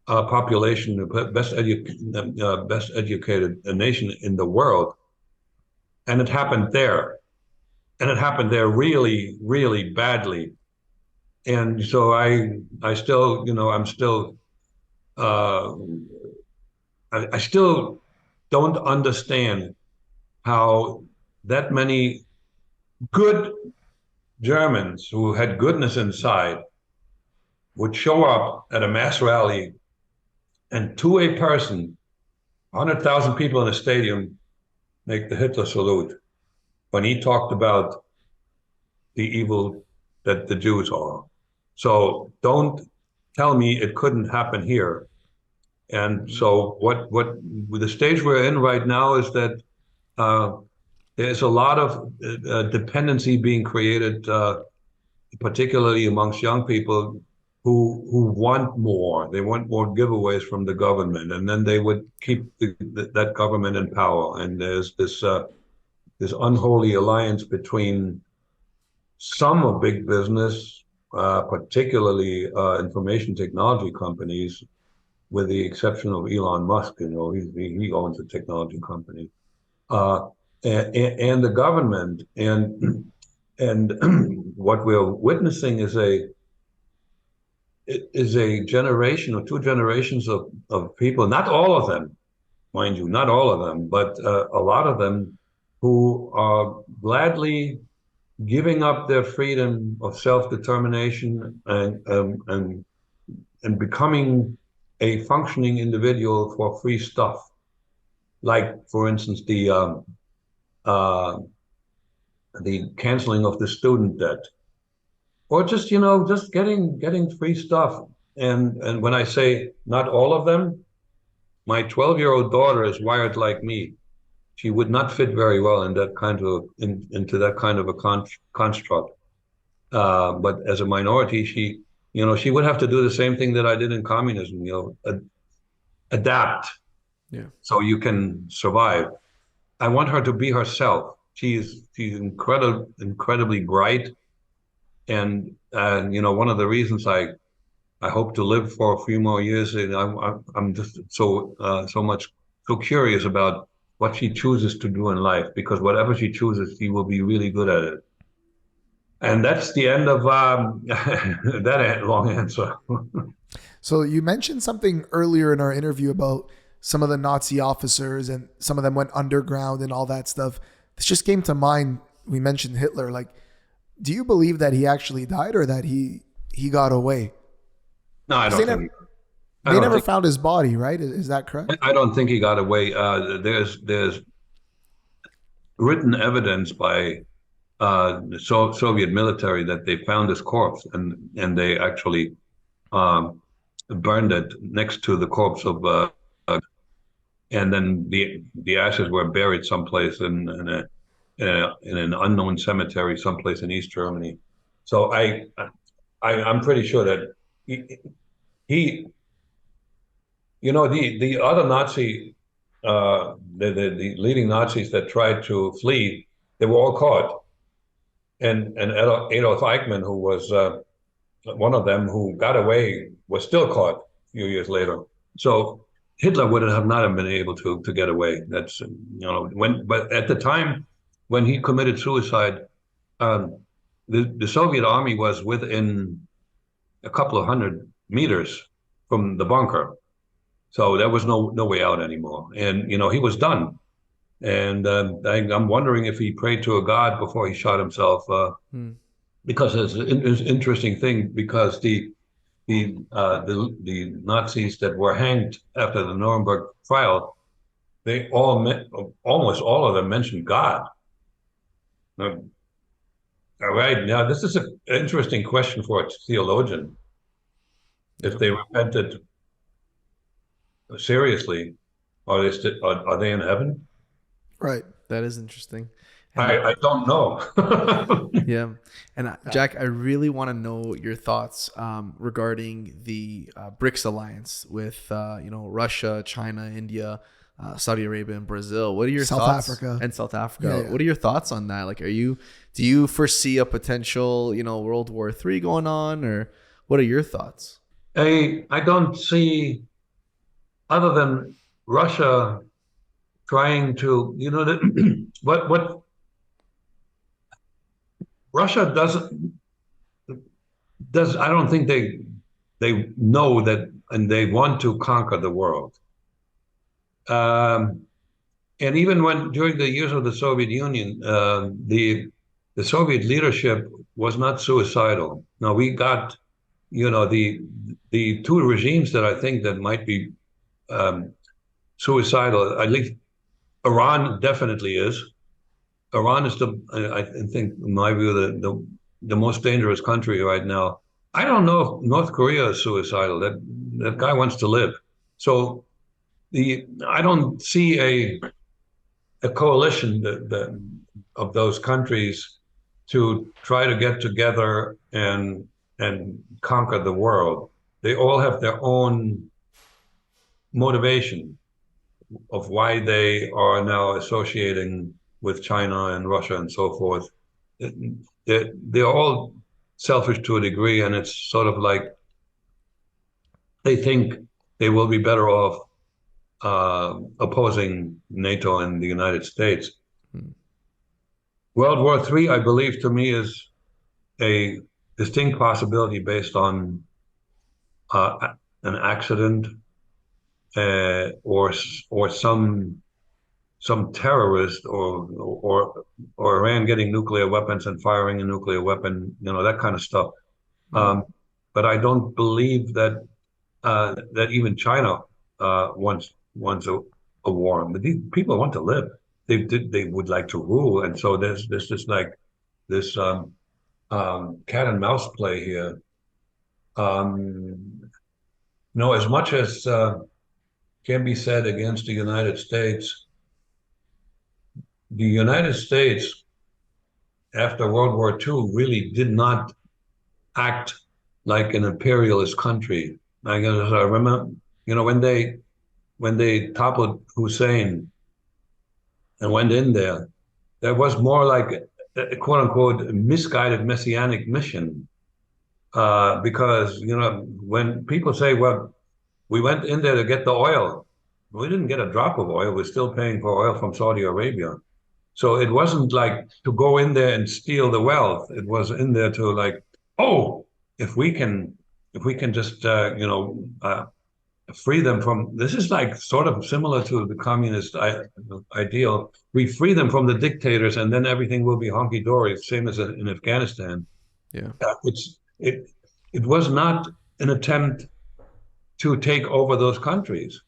population, best educated nation in the world. And it happened there. And it happened there really, really badly. And so I still, you know, I still don't understand how that many good Germans who had goodness inside would show up at a mass rally, and to a person, 100,000 people in a stadium, make the Hitler salute when he talked about the evil that the Jews are. So don't tell me it couldn't happen here. And so what the stage we're in right now is that there's a lot of dependency being created, particularly amongst young people who want more. They want more giveaways from the government, and then they would keep that government in power. And there's this unholy alliance between some of big business, particularly information technology companies, with the exception of Elon Musk. You know, he owns a technology company, and the government. And what we're witnessing is a generation or two generations of people, not all of them, mind you, not all of them, but a lot of them who are gladly giving up their freedom of self-determination and becoming a functioning individual for free stuff, like, for instance, the canceling of the student debt, or just, you know, just getting free stuff. And when I say not all of them, my 12-year-old daughter is wired like me. She would not fit very well in that kind of into that kind of a construct. But as a minority, she would have to do the same thing that I did in communism. You know, adapt. Yeah. So you can survive. I want her to be herself. She's incredibly bright, and you know, one of the reasons I hope to live for a few more years, and I'm just so curious about what she chooses to do in life, because whatever she chooses, she will be really good at it. And that's the end of that long answer. So you mentioned something earlier in our interview about some of the Nazi officers, and some of them went underground and all that stuff. This just came to mind. We mentioned Hitler. Like, do you believe that he actually died, or that he got away? No, I don't think. They never found his body, right? Is that correct? I don't think he got away. There's written evidence by the Soviet military that they found his corpse, and they actually burned it next to the corpse of, and then the ashes were buried someplace in an unknown cemetery someplace in East Germany. So I'm pretty sure that he you know, the other Nazi, the leading Nazis that tried to flee, they were all caught. And Adolf Eichmann, who was one of them who got away, was still caught a few years later. So Hitler would have not have been able to get away. That's, you know, but at the time when he committed suicide, the Soviet army was within a couple of 100 meters from the bunker. So there was no way out anymore. And, you know, he was done. And I'm wondering if he prayed to a god before he shot himself, because it's an interesting thing, because the Nazis that were hanged after the Nuremberg trial, they almost all of them mentioned God. All right, now this is an interesting question for a theologian. If they repented seriously, are they in heaven? Right. That is interesting. I don't know. Yeah. And Jack, I really want to know your thoughts regarding the BRICS alliance with Russia, China, India, Saudi Arabia, and Brazil. What are your thoughts? South Africa. Yeah. What are your thoughts on that? Like, do you foresee a potential, World War III going on, or what are your thoughts? I don't see, other than Russia trying to, what Russia I don't think they know that, and they want to conquer the world. And even during the years of the Soviet Union, the Soviet leadership was not suicidal. Now we got, the two regimes that I think that might be suicidal. At least Iran definitely is. Iran is I think, in my view, the most dangerous country right now. I don't know if North Korea is suicidal. That guy wants to live. So I don't see a coalition of those countries to try to get together and conquer the world. They all have their own motivation of why they are now associating with China and Russia and so forth. They're all selfish to a degree, and it's sort of like they think they will be better off opposing NATO and the United States. World War III, I believe, to me, is a distinct possibility based on an accident or some terrorist or Iran getting nuclear weapons and firing a nuclear weapon, that kind of stuff. But I don't believe that even China wants a war. But these people want to live. They would like to rule, and so there's just like this cat and mouse play here. As much as can be said against the United States, the United States after World War II really did not act like an imperialist country. I remember, when they toppled Hussein and went in there was more like a quote unquote misguided messianic mission. Because, when people say, well, we went in there to get the oil, we didn't get a drop of oil. We're still paying for oil from Saudi Arabia. So it wasn't like to go in there and steal the wealth. It was in there to like, if we can just, free them from, this is like sort of similar to the communist ideal. We free them from the dictators and then everything will be hunky-dory, same as in Afghanistan. Yeah. It was not an attempt to take over those countries.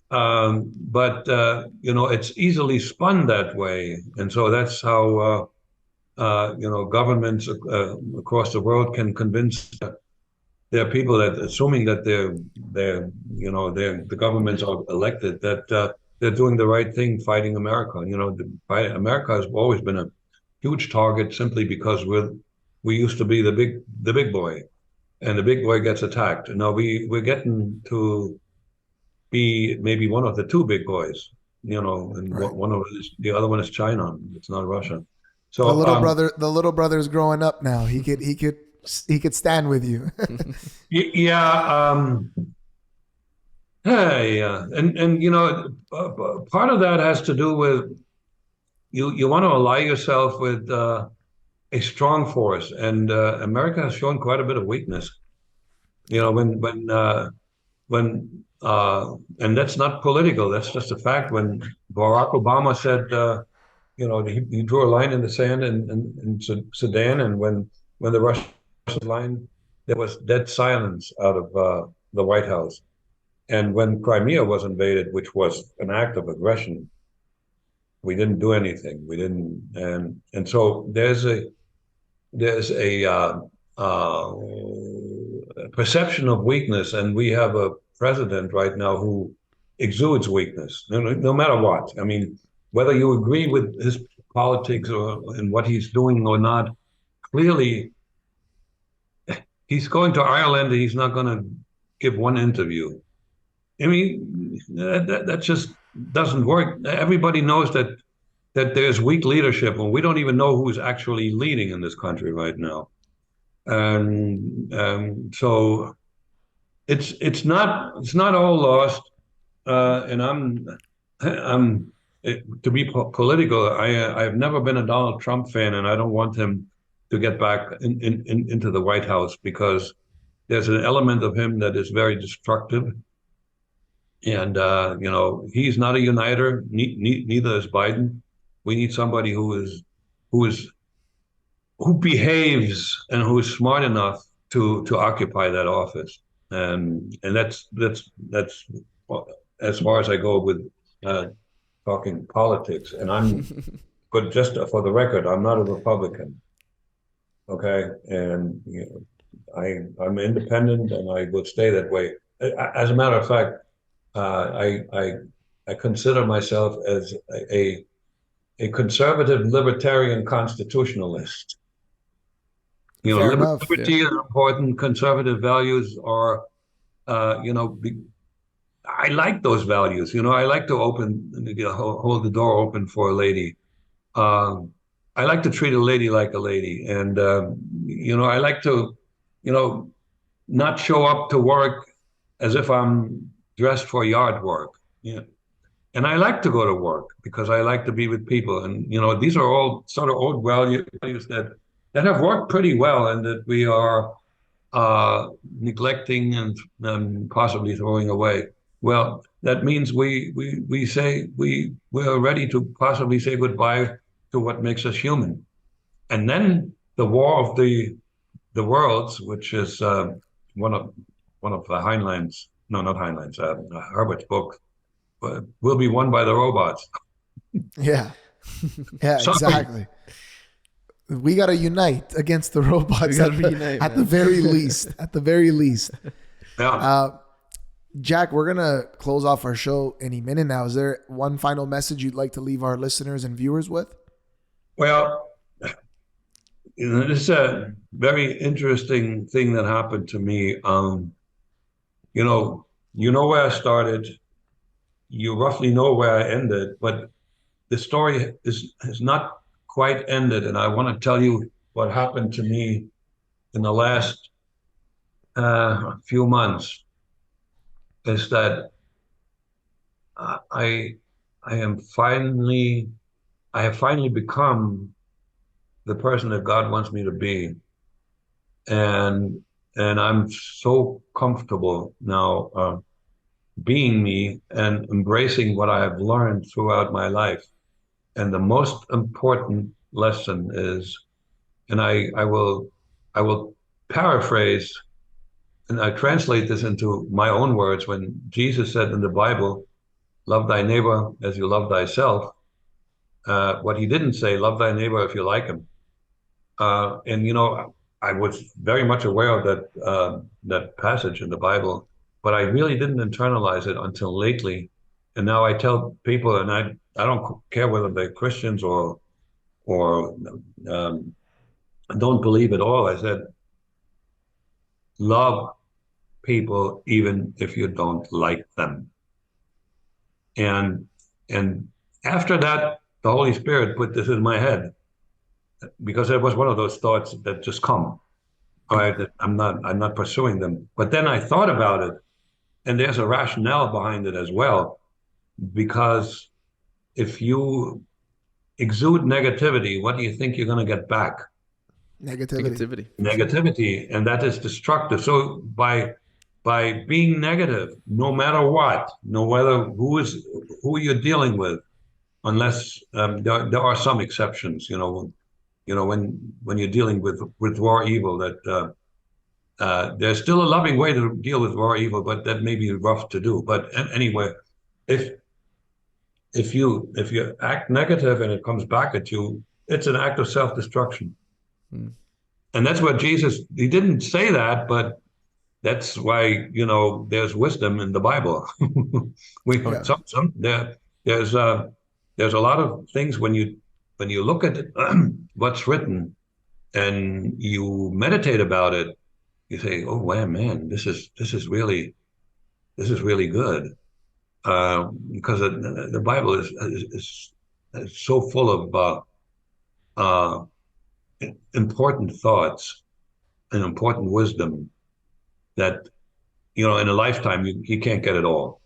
But it's easily spun that way. And so that's how, governments across the world can convince their people that, assuming that the governments are elected, that they're doing the right thing, fighting America. America has always been a huge target simply because we used to be the big boy, and the big boy gets attacked. Now we're getting to be maybe one of the two big boys, and right. The other one is China. It's not Russia. So the little brother's growing up now. He could stand with you. Yeah. And part of that has to do with you want to ally yourself with a strong force, and America has shown quite a bit of weakness. When And that's not political. That's just a fact. When Barack Obama said, he drew a line in the sand in Sudan, and when the Russian line, there was dead silence out of the White House. And when Crimea was invaded, which was an act of aggression, we didn't do anything. We didn't, and so there's a perception of weakness, and we have a president right now who exudes weakness, no matter what. I mean, whether you agree with his politics and what he's doing or not, clearly he's going to Ireland and he's not going to give one interview. I mean, that just doesn't work. Everybody knows that there's weak leadership, and we don't even know who's actually leading in this country right now. And so it's not all lost. And to be political, I've never been a Donald Trump fan, and I don't want him to get back into the White House, because there's an element of him that is very destructive. And he's not a uniter. Neither is Biden. We need somebody who behaves and who is smart enough to occupy that office. And that's as far as I go with talking politics. And but just for the record, I'm not a Republican. Okay, and I'm independent, and I will stay that way. As a matter of fact, I consider myself as a conservative libertarian constitutionalist. Fair enough, liberty is important. Conservative values are, I like those values. I like to hold the door open for a lady. I like to treat a lady like a lady, and I like to, not show up to work as if I'm dressed for yard work. Yeah. And I like to go to work because I like to be with people. And, these are all sort of old values that have worked pretty well, and that we are neglecting and possibly throwing away. Well, that means we say we're ready to possibly say goodbye to what makes us human. And then the War of the Worlds, which is one of the Heinlein's, no, not Heinlein's, Herbert's book, will be won by the robots. Yeah, exactly. We got to unite against the robots at the very least. At the very least. Yeah. Jack, we're going to close off our show any minute now. Is there one final message you'd like to leave our listeners and viewers with? Well, this is a very interesting thing that happened to me. You know where I started. You roughly know where I ended, but the story has not quite ended. And I want to tell you what happened to me in the last few months. Is that I have finally become the person that God wants me to be, and I'm so comfortable now being me and embracing what I have learned throughout my life. And the most important lesson is, and I will paraphrase, and I translate this into my own words. When Jesus said in the Bible, "Love thy neighbor as you love thyself," what he didn't say, "Love thy neighbor if you like him." And I was very much aware of that passage in the Bible, but I really didn't internalize it until lately. And now I tell people, and I don't care whether they're Christians or don't believe at all. I said, love people even if you don't like them. And after that, the Holy Spirit put this in my head, because it was one of those thoughts that just come. All right, I'm not pursuing them. But then I thought about it, and there's a rationale behind it as well, because if you exude negativity, what do you think you're going to get back? Negativity, and that is destructive. So by by being negative, no matter what, no matter who you're dealing with, unless there are some exceptions, when you're dealing with raw evil, that there's still a loving way to deal with raw evil, but that may be rough to do. But anyway, if you act negative and it comes back at you, it's an act of self-destruction. And that's what Jesus, he didn't say that, but that's why, there's wisdom in the Bible. There's a lot of things when you look at what's written and you meditate about it, you say, "Oh man, this is really good," because the Bible is so full of important thoughts and important wisdom that, in a lifetime you can't get it all.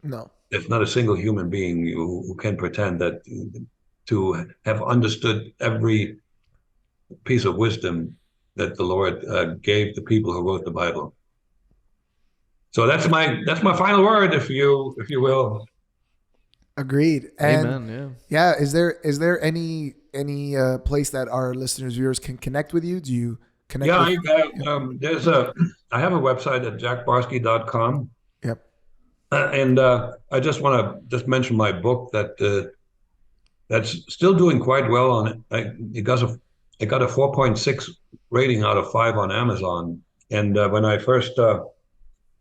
No. There's not a single human being who can pretend that to have understood every piece of wisdom that the Lord gave the people who wrote the Bible. So that's my final word, if you will. Agreed. And Amen. yeah, is there any place that our listeners, viewers can connect with you? Do you connect? Yeah, I have a website at jackbarsky.com. Yep. And I just want to mention my book that's still doing quite well on it. It got a 4.6 rating out of 5 on Amazon. And when I first, I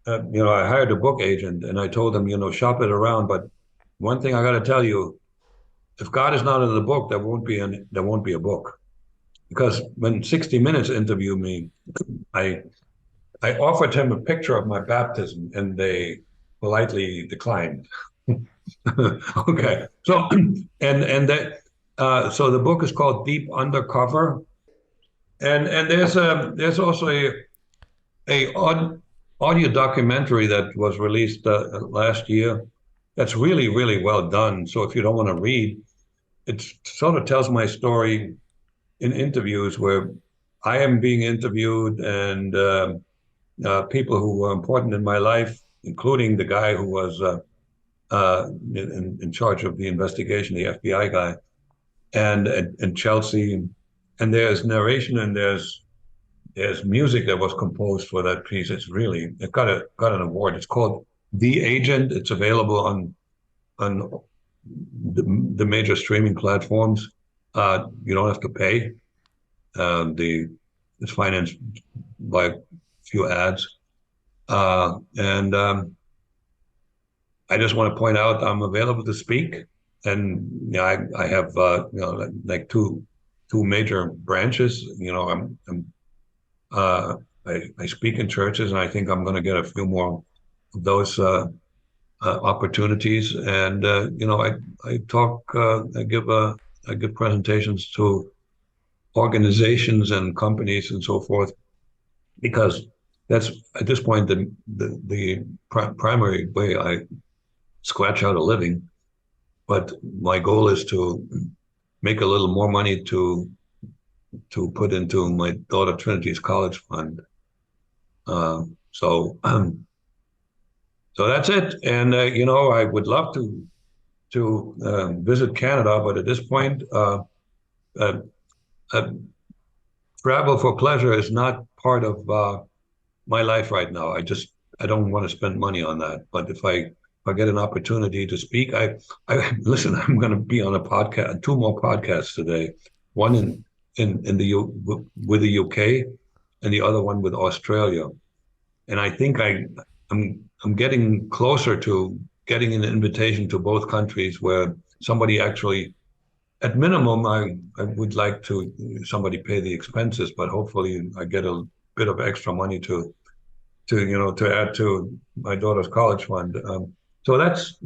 hired a book agent and I told him, shop it around. But one thing I got to tell you, if God is not in the book, there won't be a book. Because when 60 Minutes interviewed me, I offered him a picture of my baptism, and they politely declined. Okay, so so the book is called Deep Undercover, and there's also a audio documentary that was released last year that's really, really well done. So if you don't want to read, it sort of tells my story in interviews where I am being interviewed, and people who were important in my life, including the guy who was in charge of the investigation, the FBI guy, and Chelsea. And there's narration and there's music that was composed for that piece. It got an award. It's called The Agent. It's available on the major streaming platforms. You don't have to pay. It's financed by a few ads. And I just want to point out I'm available to speak. And I have like two major branches. I speak in churches, and I think I'm going to get a few more of those opportunities. And I talk, I give presentations to organizations and companies and so forth, because that's at this point the primary way I scratch out a living. But my goal is to make a little more money to put into my daughter Trinity's college fund. So that's it. And I would love to visit Canada, but at this point, travel for pleasure is not part of my life right now. I don't want to spend money on that. But if I get an opportunity to speak, I listen. I'm going to be on a podcast, 2 more podcasts today. One with the UK, and the other one with Australia. And I think I'm getting closer to getting an invitation to both countries, where somebody actually, at minimum, I would like somebody pay the expenses, but hopefully I get a bit of extra money to add to my daughter's college fund. So that's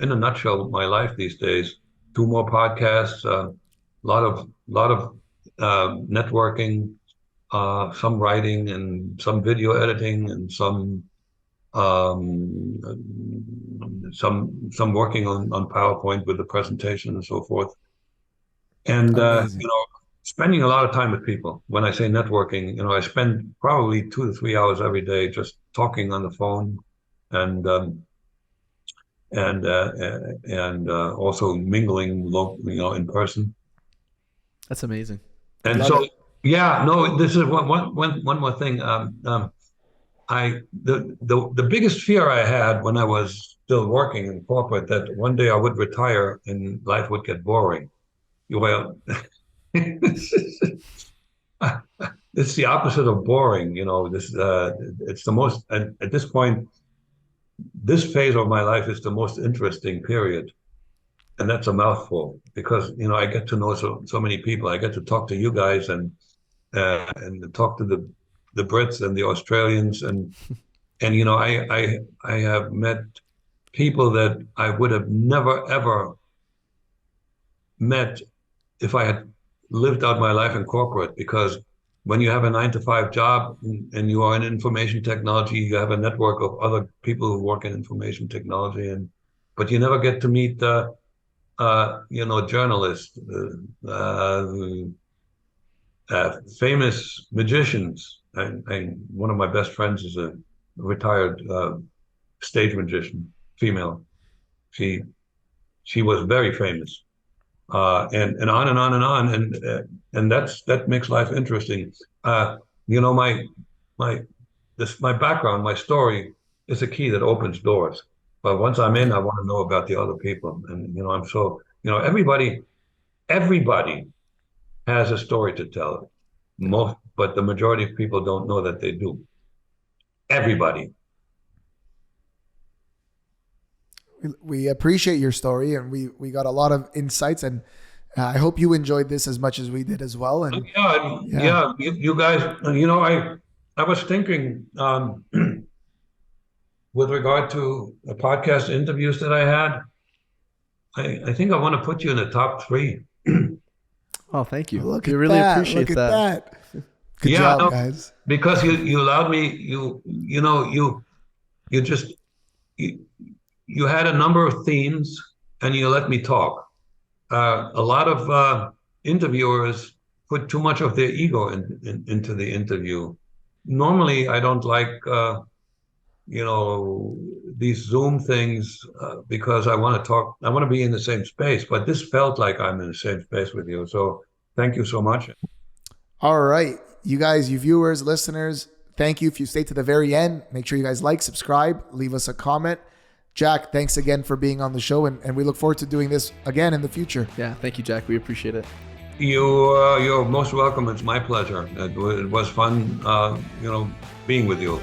in a nutshell my life these days. 2 more podcasts, a lot of networking, some writing and some video editing, and some working on PowerPoint with the presentation and so forth. And spending a lot of time with people. When I say networking, I spend probably 2 to 3 hours every day just talking on the phone, and also mingling, in person. That's amazing. And so, yeah, no, this is one more thing. The biggest fear I had when I was still working in corporate, that one day I would retire and life would get boring. Well, it's the opposite of boring. It's the most, and at this point, this phase of my life is the most interesting period. And that's a mouthful, because, I get to know so many people. I get to talk to you guys and talk to the Brits and the Australians, and I have met people that I would have never ever met if I had lived out my life in corporate, because when you have a 9-to-5 job and you are in information technology, you have a network of other people who work in information technology, but you never get to meet journalists, famous magicians. And one of my best friends is a retired stage magician, female. She was very famous, and on and on and on, and that makes life interesting. My background, my story is a key that opens doors. But once I'm in, I want to know about the other people, and I'm so everybody has a story to tell. But the majority of people don't know that they do. Everybody. We appreciate your story, and we got a lot of insights, and I hope you enjoyed this as much as we did as well. And yeah. You guys, I was thinking with regard to the podcast interviews that I had, I think I want to put you in the top 3. Oh, thank you. Look we at really that. appreciate Look at that. Good job, guys. Because you allowed me, you had a number of themes, and you let me talk. A lot of interviewers put too much of their ego into the interview. Normally, I don't like these Zoom things because I want to talk. I want to be in the same space. But this felt like I'm in the same space with you. So thank you so much. All right, you guys, you viewers, listeners, thank you. If you stayed to the very end, make sure you guys like, subscribe, leave us a comment. Jack, thanks again for being on the show, and we look forward to doing this again in the future. Yeah, thank you, Jack. We appreciate it. You're most welcome. It's my pleasure. It was fun, being with you.